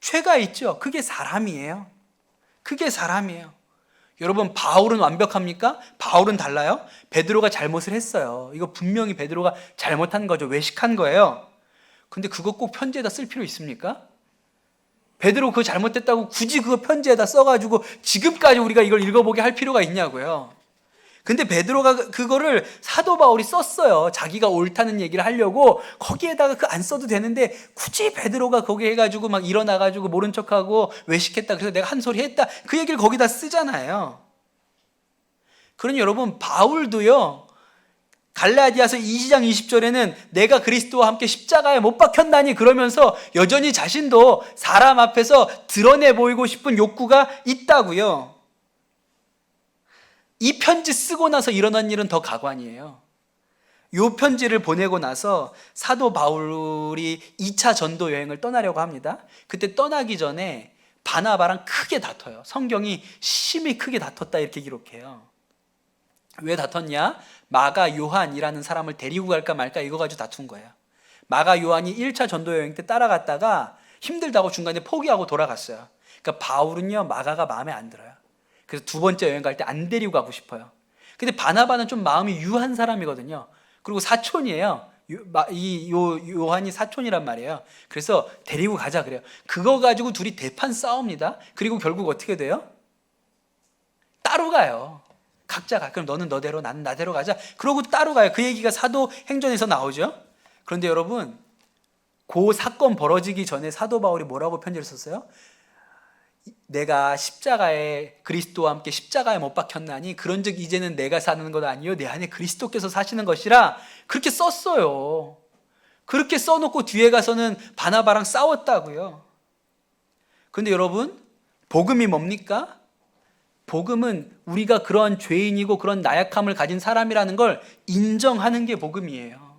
죄가 있죠. 그게 사람이에요. 그게 사람이에요. 여러분, 바울은 완벽합니까? 바울은 달라요? 베드로가 잘못을 했어요. 이거 분명히 베드로가 잘못한 거죠. 외식한 거예요. 근데 그거 꼭 편지에다 쓸 필요 있습니까? 베드로 그거 잘못됐다고 굳이 그거 편지에다 써가지고 지금까지 우리가 이걸 읽어보게 할 필요가 있냐고요. 근데 베드로가 그거를 사도 바울이 썼어요. 자기가 옳다는 얘기를 하려고. 거기에다가 그 안 써도 되는데 굳이 베드로가 거기 해가지고 막 일어나가지고 모른 척하고 외식했다, 그래서 내가 한 소리 했다, 그 얘기를 거기다 쓰잖아요. 그러니 여러분, 바울도요, 갈라디아서 2장 20절에는 내가 그리스도와 함께 십자가에 못 박혔나니 그러면서 여전히 자신도 사람 앞에서 드러내 보이고 싶은 욕구가 있다고요. 이 편지 쓰고 나서 일어난 일은 더 가관이에요. 이 편지를 보내고 나서 사도 바울이 2차 전도 여행을 떠나려고 합니다. 그때 떠나기 전에 바나바랑 크게 다퉈요. 성경이 심히 크게 다퉜다 이렇게 기록해요. 왜 다퉜냐? 마가 요한이라는 사람을 데리고 갈까 말까 이거 가지고 다툰 거예요. 마가 요한이 1차 전도 여행 때 따라갔다가 힘들다고 중간에 포기하고 돌아갔어요. 그러니까 바울은요, 마가가 마음에 안 들어요. 그래서 두 번째 여행 갈 때 안 데리고 가고 싶어요. 근데 바나바는 좀 마음이 유한 사람이거든요. 그리고 사촌이에요. 요한이 사촌이란 말이에요. 그래서 데리고 가자 그래요. 그거 가지고 둘이 대판 싸웁니다. 그리고 결국 어떻게 돼요? 따로 가요. 각자 가. 그럼 너는 너대로 나는 나대로 가자. 그러고 따로 가요. 그 얘기가 사도행전에서 나오죠. 그런데 여러분, 그 사건 벌어지기 전에 사도 바울이 뭐라고 편지를 썼어요? 내가 십자가에 그리스도와 함께 십자가에 못 박혔나니 그런즉 이제는 내가 사는 것 아니요 내 안에 그리스도께서 사시는 것이라 그렇게 썼어요. 그렇게 써놓고 뒤에 가서는 바나바랑 싸웠다고요. 그런데 여러분, 복음이 뭡니까? 복음은 우리가 그런 죄인이고 그런 나약함을 가진 사람이라는 걸 인정하는 게 복음이에요.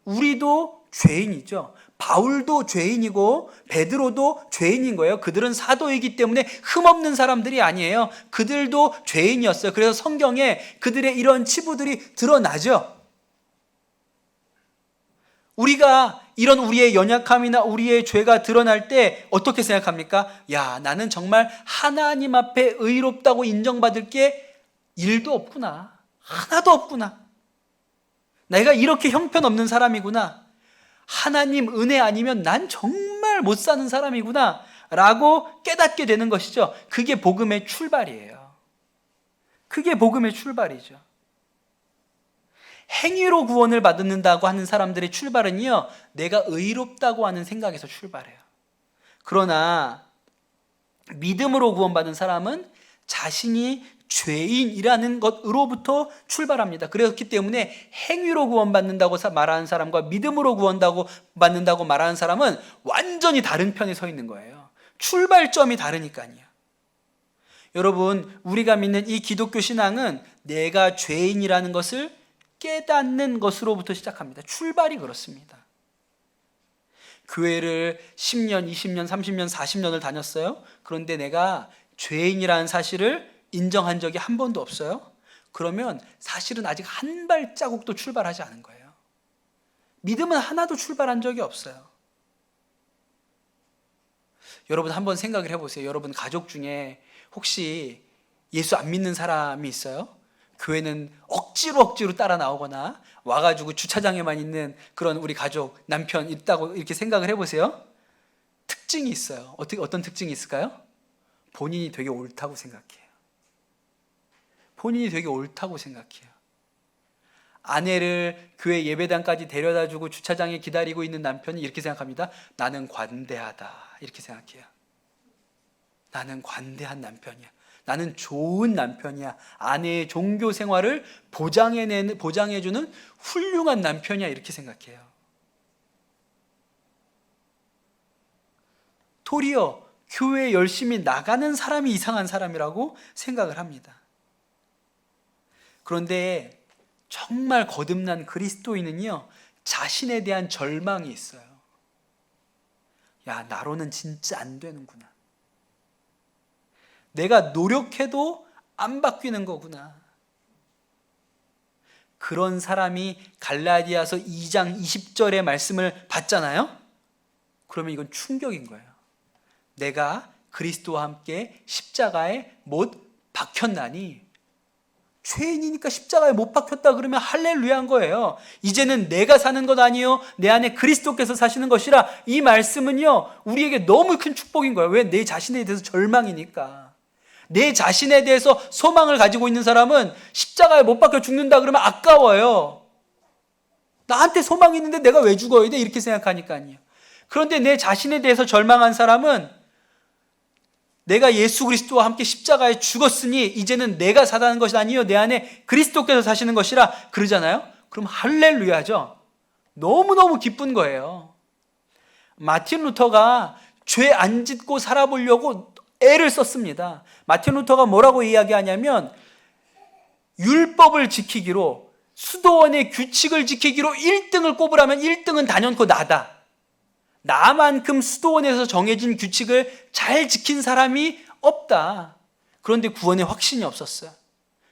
우리도 죄인이죠. 바울도 죄인이고 베드로도 죄인인 거예요. 그들은 사도이기 때문에 흠없는 사람들이 아니에요. 그들도 죄인이었어요. 그래서 성경에 그들의 이런 치부들이 드러나죠. 우리가 이런 우리의 연약함이나 우리의 죄가 드러날 때 어떻게 생각합니까? 야, 나는 정말 하나님 앞에 의롭다고 인정받을 게 일도 없구나. 하나도 없구나. 내가 이렇게 형편없는 사람이구나. 하나님 은혜 아니면 난 정말 못 사는 사람이구나 라고 깨닫게 되는 것이죠. 그게 복음의 출발이에요. 그게 복음의 출발이죠. 행위로 구원을 받는다고 하는 사람들의 출발은요, 내가 의롭다고 하는 생각에서 출발해요. 그러나 믿음으로 구원받은 사람은 자신이 죄인이라는 것으로부터 출발합니다. 그렇기 때문에 행위로 구원받는다고 말하는 사람과 믿음으로 구원받는다고 말하는 사람은 완전히 다른 편에 서 있는 거예요. 출발점이 다르니까요. 여러분, 우리가 믿는 이 기독교 신앙은 내가 죄인이라는 것을 깨닫는 것으로부터 시작합니다. 출발이 그렇습니다. 교회를 10년, 20년, 30년, 40년을 다녔어요. 그런데 내가 죄인이라는 사실을 인정한 적이 한 번도 없어요. 그러면 사실은 아직 한 발자국도 출발하지 않은 거예요. 믿음은 하나도 출발한 적이 없어요. 여러분 한번 생각을 해보세요. 여러분 가족 중에 혹시 예수 안 믿는 사람이 있어요? 교회는 억지로 따라 나오거나 와가지고 주차장에만 있는 그런 우리 가족, 남편 있다고 이렇게 생각을 해보세요. 특징이 있어요. 어떤 특징이 있을까요? 본인이 되게 옳다고 생각해요. 본인이 되게 옳다고 생각해요. 아내를 교회 예배당까지 데려다주고 주차장에 기다리고 있는 남편이 이렇게 생각합니다. 나는 관대하다. 이렇게 생각해요. 나는 관대한 남편이야. 나는 좋은 남편이야. 아내의 종교 생활을 보장해주는 훌륭한 남편이야. 이렇게 생각해요. 도리어 교회에 열심히 나가는 사람이 이상한 사람이라고 생각을 합니다. 그런데 정말 거듭난 그리스도인은요, 자신에 대한 절망이 있어요. 야, 나로는 진짜 안 되는구나. 내가 노력해도 안 바뀌는 거구나. 그런 사람이 갈라디아서 2장 20절의 말씀을 받잖아요? 그러면 이건 충격인 거예요. 내가 그리스도와 함께 십자가에 못 박혔나니, 죄인이니까 십자가에 못 박혔다 그러면 할렐루야인 거예요. 이제는 내가 사는 것 아니요 내 안에 그리스도께서 사시는 것이라. 이 말씀은요, 우리에게 너무 큰 축복인 거예요. 왜? 내 자신에 대해서 절망이니까. 내 자신에 대해서 소망을 가지고 있는 사람은 십자가에 못 박혀 죽는다 그러면 아까워요. 나한테 소망이 있는데 내가 왜 죽어야 돼? 이렇게 생각하니까요. 그런데 내 자신에 대해서 절망한 사람은 내가 예수 그리스도와 함께 십자가에 죽었으니 이제는 내가 사는 것이 아니요 내 안에 그리스도께서 사시는 것이라 그러잖아요. 그럼 할렐루야죠. 너무너무 기쁜 거예요. 마틴 루터가 죄 안 짓고 살아보려고 애를 썼습니다. 마틴 루터가 뭐라고 이야기하냐면, 율법을 지키기로, 수도원의 규칙을 지키기로 1등을 꼽으라면 1등은 단연코 나다. 나만큼 수도원에서 정해진 규칙을 잘 지킨 사람이 없다. 그런데 구원의 확신이 없었어요.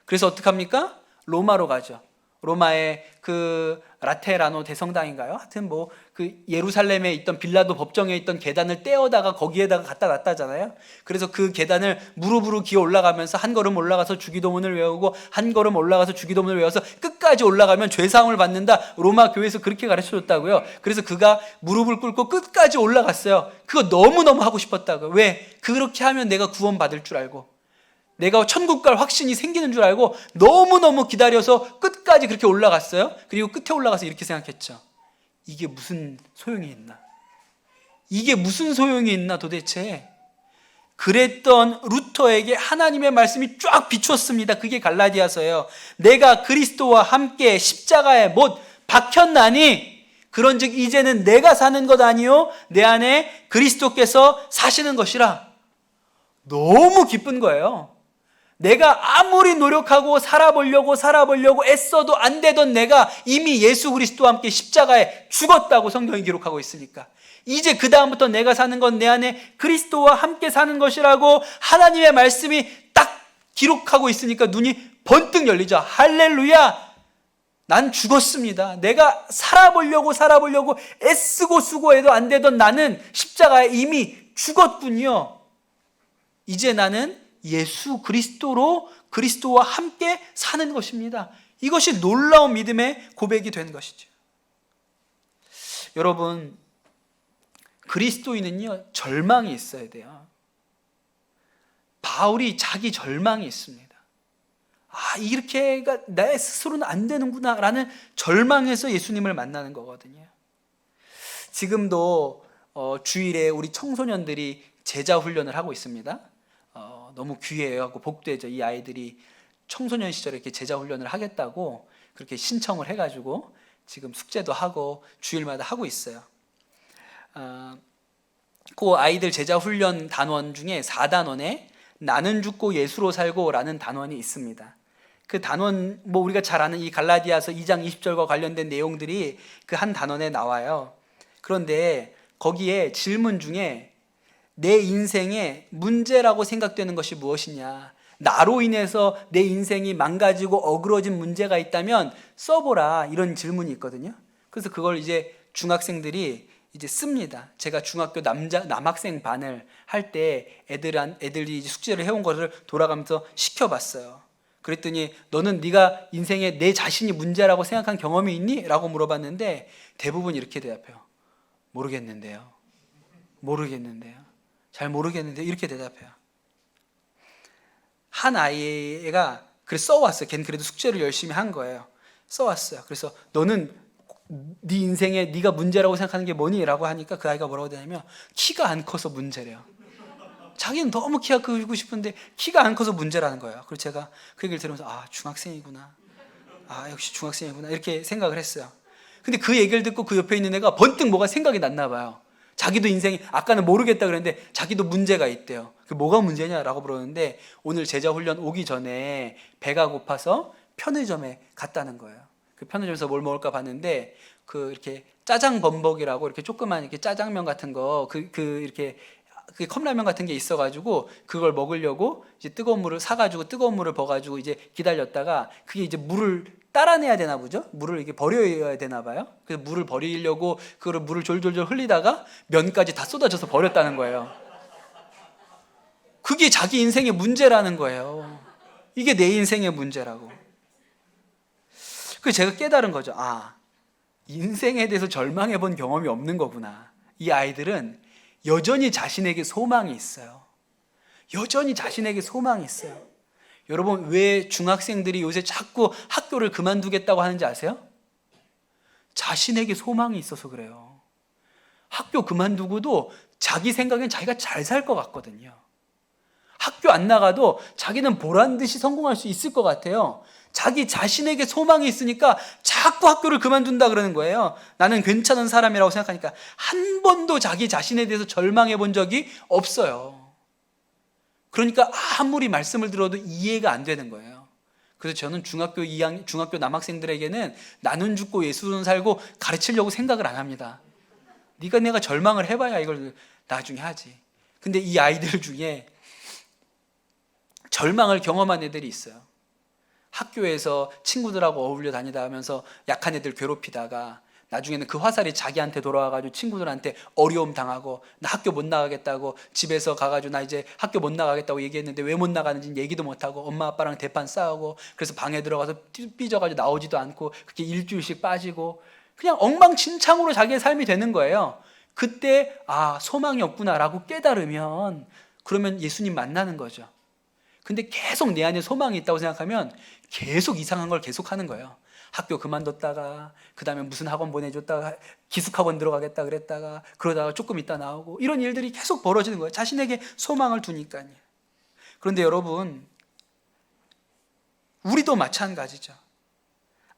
그래서 어떡합니까? 로마로 가죠. 로마의 그 라테라노 대성당인가요? 하여튼 그 예루살렘에 있던 빌라도 법정에 있던 계단을 떼어다가 거기에다가 갖다 놨다잖아요. 그래서 그 계단을 무릎으로 기어 올라가면서 한 걸음 올라가서 주기도문을 외우고 한 걸음 올라가서 주기도문을 외워서 끝까지 올라가면 죄사함을 받는다. 로마 교회에서 그렇게 가르쳐줬다고요. 그래서 그가 무릎을 꿇고 끝까지 올라갔어요. 그거 너무너무 하고 싶었다고요. 왜? 그렇게 하면 내가 구원받을 줄 알고, 내가 천국 갈 확신이 생기는 줄 알고 너무너무 기다려서 끝까지 그렇게 올라갔어요. 그리고 끝에 올라가서 이렇게 생각했죠. 이게 무슨 소용이 있나? 이게 무슨 소용이 있나 도대체? 그랬던 루터에게 하나님의 말씀이 쫙 비추었습니다. 그게 갈라디아서예요. 내가 그리스도와 함께 십자가에 못 박혔나니 그런즉 이제는 내가 사는 것 아니요 내 안에 그리스도께서 사시는 것이라. 너무 기쁜 거예요. 내가 아무리 노력하고 살아보려고 애써도 안 되던 내가 이미 예수 그리스도와 함께 십자가에 죽었다고 성경이 기록하고 있으니까 이제 그 다음부터 내가 사는 건 내 안에 그리스도와 함께 사는 것이라고 하나님의 말씀이 딱 기록하고 있으니까 눈이 번뜩 열리죠. 할렐루야! 난 죽었습니다. 내가 살아보려고 애쓰고 수고해도 안 되던 나는 십자가에 이미 죽었군요. 이제 나는 예수 그리스도와 함께 사는 것입니다. 이것이 놀라운 믿음의 고백이 된 것이죠. 여러분, 그리스도인은요 절망이 있어야 돼요. 바울이 자기 절망이 있습니다. 이렇게가 내 스스로는 안 되는구나 라는 절망에서 예수님을 만나는 거거든요. 지금도 주일에 우리 청소년들이 제자 훈련을 하고 있습니다. 너무 귀해요 하고 복되죠. 이 아이들이 청소년 시절에 이렇게 제자 훈련을 하겠다고 그렇게 신청을 해가지고 지금 숙제도 하고 주일마다 하고 있어요. 그 아이들 제자 훈련 단원 중에 4단원에 나는 죽고 예수로 살고 라는 단원이 있습니다. 그 단원, 우리가 잘 아는 이 갈라디아서 2장 20절과 관련된 내용들이 그 한 단원에 나와요. 그런데 거기에 질문 중에 내 인생의 문제라고 생각되는 것이 무엇이냐, 나로 인해서 내 인생이 망가지고 어그러진 문제가 있다면 써보라, 이런 질문이 있거든요. 그래서 그걸 이제 중학생들이 이제 씁니다. 제가 중학교 남학생 반을 할 때 애들이 숙제를 해온 것을 돌아가면서 시켜봤어요. 그랬더니 너는 네가 인생에 내 자신이 문제라고 생각한 경험이 있니? 라고 물어봤는데 대부분 이렇게 대답해요. 모르겠는데요. 잘 모르겠는데 이렇게 대답해요. 한 아이가 그래서 써왔어요. 걔는 그래도 숙제를 열심히 한 거예요. 써왔어요. 그래서 너는 네 인생에 네가 문제라고 생각하는 게 뭐니? 라고 하니까 그 아이가 뭐라고 대냐면 키가 안 커서 문제래요. 자기는 너무 키가 크고 싶은데 키가 안 커서 문제라는 거예요. 그래서 제가 그 얘기를 들으면서 중학생이구나. 역시 중학생이구나. 이렇게 생각을 했어요. 근데 그 얘기를 듣고 그 옆에 있는 애가 번뜩 뭐가 생각이 났나 봐요. 자기도 인생이, 아까는 모르겠다 그랬는데 자기도 문제가 있대요. 그 뭐가 문제냐라고 물었는데 오늘 제자 훈련 오기 전에 배가 고파서 편의점에 갔다는 거예요. 그 편의점에서 뭘 먹을까 봤는데 그 이렇게 짜장 범벅이라고 이렇게 조그만 이렇게 짜장면 같은 거 이렇게 그 컵라면 같은 게 있어가지고 그걸 먹으려고 이제 뜨거운 물을 사가지고 뜨거운 물을 버가지고 이제 기다렸다가 그게 이제 물을 따라내야 되나 보죠? 물을 이렇게 버려야 되나 봐요. 그래서 물을 버리려고 그걸 물을 졸졸졸 흘리다가 면까지 다 쏟아져서 버렸다는 거예요. 그게 자기 인생의 문제라는 거예요. 이게 내 인생의 문제라고. 그래서 제가 깨달은 거죠. 인생에 대해서 절망해 본 경험이 없는 거구나. 이 아이들은 여전히 자신에게 소망이 있어요. 여러분, 왜 중학생들이 요새 자꾸 학교를 그만두겠다고 하는지 아세요? 자신에게 소망이 있어서 그래요. 학교 그만두고도 자기 생각엔 자기가 잘 살 것 같거든요. 학교 안 나가도 자기는 보란 듯이 성공할 수 있을 것 같아요. 자기 자신에게 소망이 있으니까 자꾸 학교를 그만둔다 그러는 거예요. 나는 괜찮은 사람이라고 생각하니까 한 번도 자기 자신에 대해서 절망해 본 적이 없어요. 그러니까 아무리 말씀을 들어도 이해가 안 되는 거예요. 그래서 저는 중학교 남학생들에게는 나는 죽고 예수는 살고 가르치려고 생각을 안 합니다. 네가 내가 절망을 해봐야 이걸 나중에 하지. 근데 이 아이들 중에 절망을 경험한 애들이 있어요. 학교에서 친구들하고 어울려 다니다 하면서 약한 애들 괴롭히다가 나중에는 그 화살이 자기한테 돌아와가지고 친구들한테 어려움 당하고 나 학교 못 나가겠다고 집에서 가가지고 나 이제 학교 못 나가겠다고 얘기했는데 왜 못 나가는지 얘기도 못하고 엄마 아빠랑 대판 싸우고 그래서 방에 들어가서 삐져가지고 나오지도 않고 그렇게 일주일씩 빠지고 그냥 엉망진창으로 자기의 삶이 되는 거예요. 그때 소망이 없구나라고 깨달으면 그러면 예수님 만나는 거죠. 근데 계속 내 안에 소망이 있다고 생각하면 계속 이상한 걸 계속 하는 거예요. 학교 그만뒀다가 그 다음에 무슨 학원 보내줬다가 기숙학원 들어가겠다 그랬다가 그러다가 조금 있다 나오고 이런 일들이 계속 벌어지는 거예요. 자신에게 소망을 두니까요. 그런데 여러분, 우리도 마찬가지죠.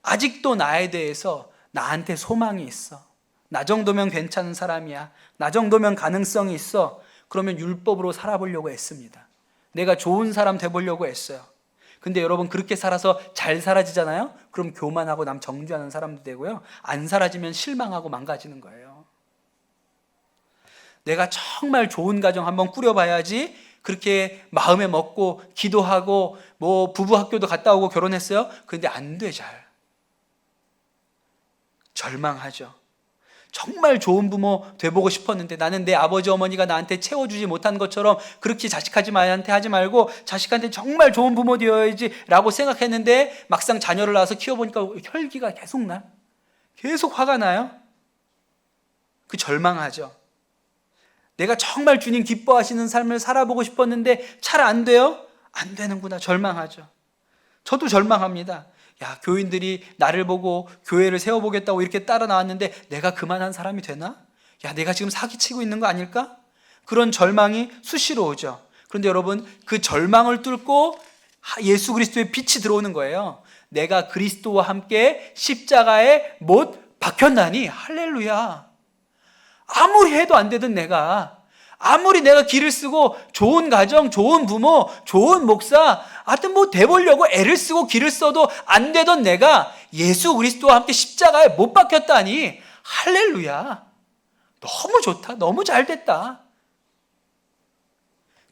아직도 나에 대해서 나한테 소망이 있어. 나 정도면 괜찮은 사람이야. 나 정도면 가능성이 있어. 그러면 율법으로 살아보려고 애씁니다. 내가 좋은 사람 돼보려고 애써요. 근데 여러분, 그렇게 살아서 잘 사라지잖아요? 그럼 교만하고 남 정죄하는 사람도 되고요. 안 사라지면 실망하고 망가지는 거예요. 내가 정말 좋은 가정 한번 꾸려봐야지 그렇게 마음에 먹고 기도하고 뭐 부부 학교도 갔다 오고 결혼했어요. 근데 안 돼, 잘. 절망하죠. 정말 좋은 부모 돼보고 싶었는데 나는 내 아버지 어머니가 나한테 채워주지 못한 것처럼 그렇게 자식한테 하지 말고 자식한테 정말 좋은 부모 되어야지 라고 생각했는데 막상 자녀를 낳아서 키워보니까 혈기가 계속 화가 나요. 그 절망하죠. 내가 정말 주님 기뻐하시는 삶을 살아보고 싶었는데 잘 안 돼요? 안 되는구나. 절망하죠. 저도 절망합니다. 야, 교인들이 나를 보고 교회를 세워보겠다고 이렇게 따라 나왔는데 내가 그만한 사람이 되나? 야, 내가 지금 사기치고 있는 거 아닐까? 그런 절망이 수시로 오죠. 그런데 여러분, 그 절망을 뚫고 예수 그리스도의 빛이 들어오는 거예요. 내가 그리스도와 함께 십자가에 못 박혔나니 할렐루야. 아무리 해도 안 되던 내가, 아무리 내가 길을 쓰고 좋은 가정, 좋은 부모, 좋은 목사, 하여튼 뭐 돼보려고 애를 쓰고 길을 써도 안 되던 내가 예수 그리스도와 함께 십자가에 못 박혔다니 할렐루야. 너무 좋다. 너무 잘 됐다.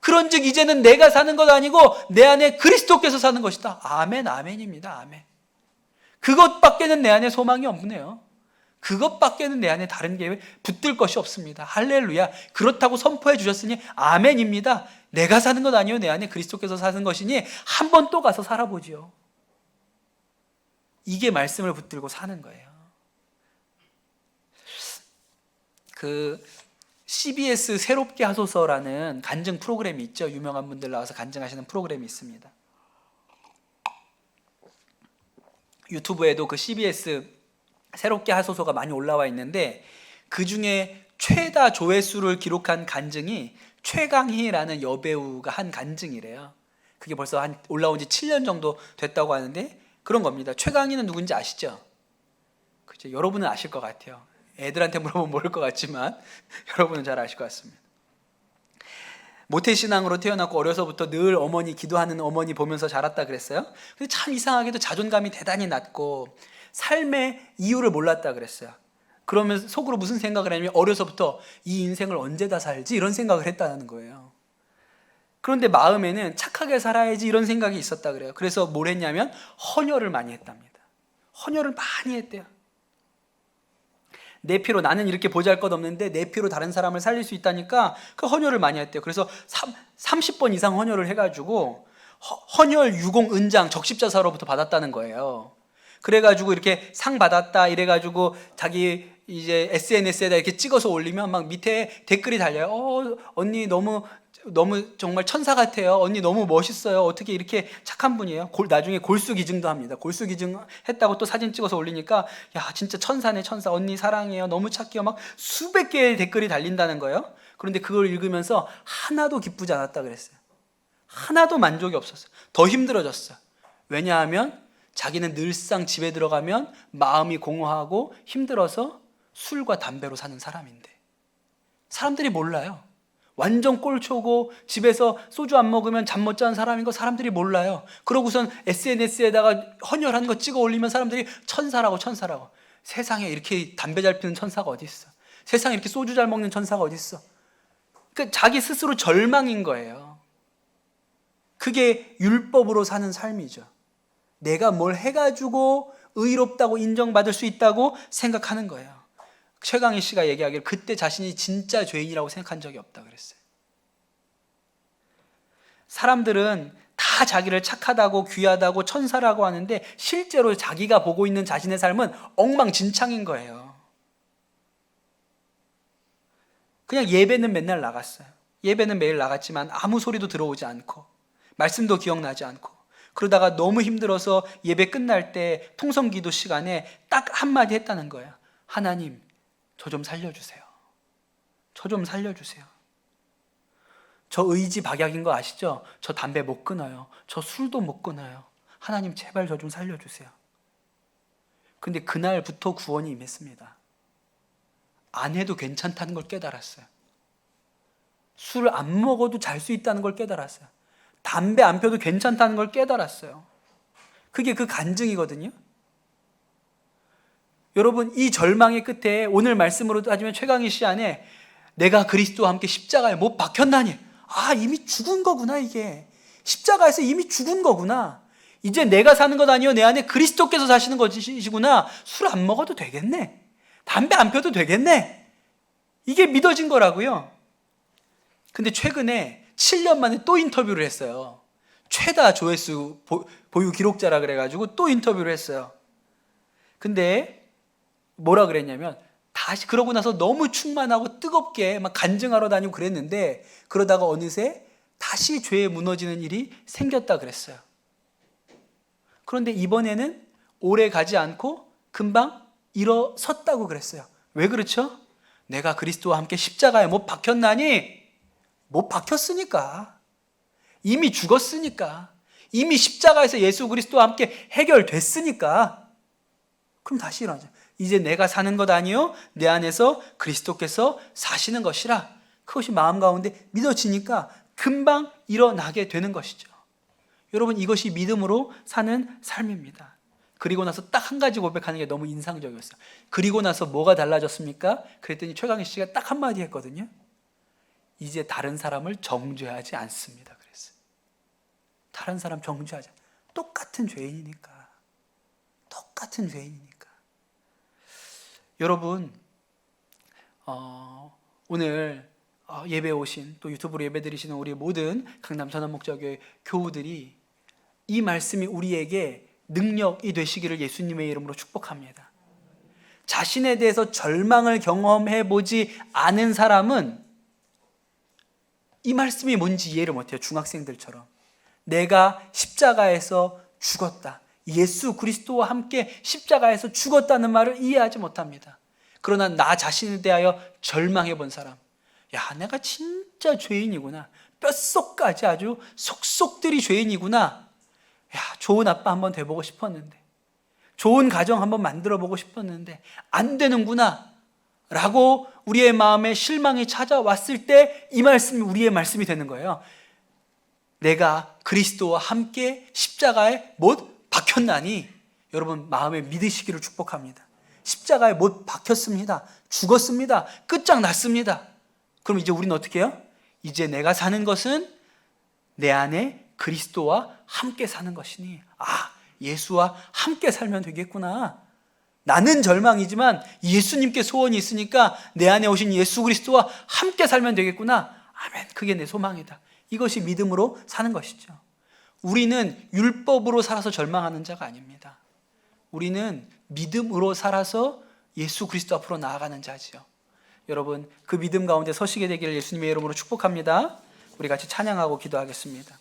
그런즉 이제는 내가 사는 것 아니고 내 안에 그리스도께서 사는 것이다. 아멘, 아멘입니다. 아멘. 그것밖에는 내 안에 소망이 없네요. 그것밖에는 내 안에 다른 게 붙들 것이 없습니다. 할렐루야. 그렇다고 선포해 주셨으니 아멘입니다. 내가 사는 것 아니요, 내 안에 그리스도께서 사는 것이니 한 번 또 가서 살아보지요. 이게 말씀을 붙들고 사는 거예요. 그 CBS 새롭게 하소서라는 간증 프로그램이 있죠. 유명한 분들 나와서 간증하시는 프로그램이 있습니다. 유튜브에도 그 CBS 새롭게 하소서가 많이 올라와 있는데 그 중에 최다 조회수를 기록한 간증이 최강희라는 여배우가 한 간증이래요. 그게 벌써 한 올라온 지 7년 정도 됐다고 하는데 그런 겁니다. 최강희는 누군지 아시죠? 그죠? 여러분은 아실 것 같아요. 애들한테 물어보면 모를 것 같지만 여러분은 잘 아실 것 같습니다. 모태신앙으로 태어났고 어려서부터 늘 어머니 기도하는 어머니 보면서 자랐다 그랬어요. 근데 참 이상하게도 자존감이 대단히 낮고 삶의 이유를 몰랐다 그랬어요. 그러면 속으로 무슨 생각을 하냐면 어려서부터 이 인생을 언제 다 살지 이런 생각을 했다는 거예요. 그런데 마음에는 착하게 살아야지 이런 생각이 있었다 그래요. 그래서 뭘 했냐면 헌혈을 많이 했답니다. 헌혈을 많이 했대요. 내 피로, 나는 이렇게 보잘것없는데 내 피로 다른 사람을 살릴 수 있다니까 그 헌혈을 많이 했대요. 그래서 30번 이상 헌혈을 해가지고 헌혈 유공 은장 적십자사로부터 받았다는 거예요. 그래가지고 이렇게 상 받았다 이래가지고 자기 이제 SNS에다 이렇게 찍어서 올리면 막 밑에 댓글이 달려요. 언니 너무 정말 천사 같아요. 언니 너무 멋있어요. 어떻게 이렇게 착한 분이에요? 나중에 골수 기증도 합니다. 골수 기증 했다고 또 사진 찍어서 올리니까 야 진짜 천사네 천사. 언니 사랑해요. 너무 착해요. 막 수백 개의 댓글이 달린다는 거예요. 그런데 그걸 읽으면서 하나도 기쁘지 않았다 그랬어요. 하나도 만족이 없었어요. 더 힘들어졌어요. 왜냐하면 자기는 늘상 집에 들어가면 마음이 공허하고 힘들어서 술과 담배로 사는 사람인데 사람들이 몰라요. 완전 꼴초고 집에서 소주 안 먹으면 잠 못 자는 사람인 거 사람들이 몰라요. 그러고선 SNS에다가 헌혈한 거 찍어 올리면 사람들이 천사라고. 세상에 이렇게 담배 잘 피는 천사가 어디 있어. 세상에 이렇게 소주 잘 먹는 천사가 어디 있어. 그러니까 자기 스스로 절망인 거예요. 그게 율법으로 사는 삶이죠. 내가 뭘 해가지고 의롭다고 인정받을 수 있다고 생각하는 거예요. 최강희 씨가 얘기하기를 그때 자신이 진짜 죄인이라고 생각한 적이 없다 그랬어요. 사람들은 다 자기를 착하다고 귀하다고 천사라고 하는데 실제로 자기가 보고 있는 자신의 삶은 엉망진창인 거예요. 그냥 예배는 맨날 나갔어요. 예배는 매일 나갔지만 아무 소리도 들어오지 않고 말씀도 기억나지 않고 그러다가 너무 힘들어서 예배 끝날 때 통성기도 시간에 딱 한마디 했다는 거예요. 하나님, 저 좀 살려주세요. 저 좀 살려주세요. 저 의지 박약인 거 아시죠? 저 담배 못 끊어요. 저 술도 못 끊어요. 하나님 제발 저 좀 살려주세요. 근데 그날부터 구원이 임했습니다. 안 해도 괜찮다는 걸 깨달았어요. 술을 안 먹어도 잘 수 있다는 걸 깨달았어요. 담배 안 펴도 괜찮다는 걸 깨달았어요. 그게 그 간증이거든요. 여러분, 이 절망의 끝에 오늘 말씀으로 따지면 최강희 씨 안에 내가 그리스도와 함께 십자가에 못 박혔나니, 이미 죽은 거구나. 이게 십자가에서 이미 죽은 거구나. 이제 내가 사는 것 아니요 내 안에 그리스도께서 사시는 것이구나. 술 안 먹어도 되겠네. 담배 안 펴도 되겠네. 이게 믿어진 거라고요. 근데 최근에 7년 만에 또 인터뷰를 했어요. 최다 조회수 보유 기록자라 그래가지고 또 인터뷰를 했어요. 근데 뭐라 그랬냐면, 다시 그러고 나서 너무 충만하고 뜨겁게 막 간증하러 다니고 그랬는데, 그러다가 어느새 다시 죄에 무너지는 일이 생겼다 그랬어요. 그런데 이번에는 오래 가지 않고 금방 일어섰다고 그랬어요. 왜 그렇죠? 내가 그리스도와 함께 십자가에 못 박혔나니? 못 박혔으니까. 이미 죽었으니까. 이미 십자가에서 예수 그리스도와 함께 해결됐으니까. 그럼 다시 일어나죠. 이제 내가 사는 것 아니요 내 안에서 그리스도께서 사시는 것이라. 그것이 마음 가운데 믿어지니까 금방 일어나게 되는 것이죠. 여러분, 이것이 믿음으로 사는 삶입니다. 그리고 나서 딱 한 가지 고백하는 게 너무 인상적이었어요. 그리고 나서 뭐가 달라졌습니까? 그랬더니 최강희 씨가 딱 한마디 했거든요. 이제 다른 사람을 정죄하지 않습니다. 그랬어요. 다른 사람 정죄하지 않습니다. 똑같은 죄인이니까. 똑같은 죄인이니까. 여러분, 오늘 예배 오신, 또 유튜브로 예배 드리시는 우리 모든 강남 전원목자교회 교우들이 이 말씀이 우리에게 능력이 되시기를 예수님의 이름으로 축복합니다. 자신에 대해서 절망을 경험해 보지 않은 사람은 이 말씀이 뭔지 이해를 못해요. 중학생들처럼. 내가 십자가에서 죽었다. 예수 그리스도와 함께 십자가에서 죽었다는 말을 이해하지 못합니다. 그러나 나 자신에 대하여 절망해 본 사람, 야, 내가 진짜 죄인이구나. 뼛속까지 아주 속속들이 죄인이구나. 야, 좋은 아빠 한번 돼보고 싶었는데, 좋은 가정 한번 만들어 보고 싶었는데 안 되는구나 라고 우리의 마음에 실망이 찾아왔을 때 이 말씀이 우리의 말씀이 되는 거예요. 내가 그리스도와 함께 십자가에 못 박혔나니, 여러분 마음에 믿으시기를 축복합니다. 십자가에 못 박혔습니다. 죽었습니다. 끝장났습니다. 그럼 이제 우리는 어떻게 해요? 이제 내가 사는 것은 내 안에 그리스도와 함께 사는 것이니, 예수와 함께 살면 되겠구나. 나는 절망이지만 예수님께 소원이 있으니까 내 안에 오신 예수 그리스도와 함께 살면 되겠구나. 아멘. 그게 내 소망이다. 이것이 믿음으로 사는 것이죠. 우리는 율법으로 살아서 절망하는 자가 아닙니다. 우리는 믿음으로 살아서 예수 그리스도 앞으로 나아가는 자지요. 여러분, 그 믿음 가운데 서시게 되기를 예수님의 이름으로 축복합니다. 우리 같이 찬양하고 기도하겠습니다.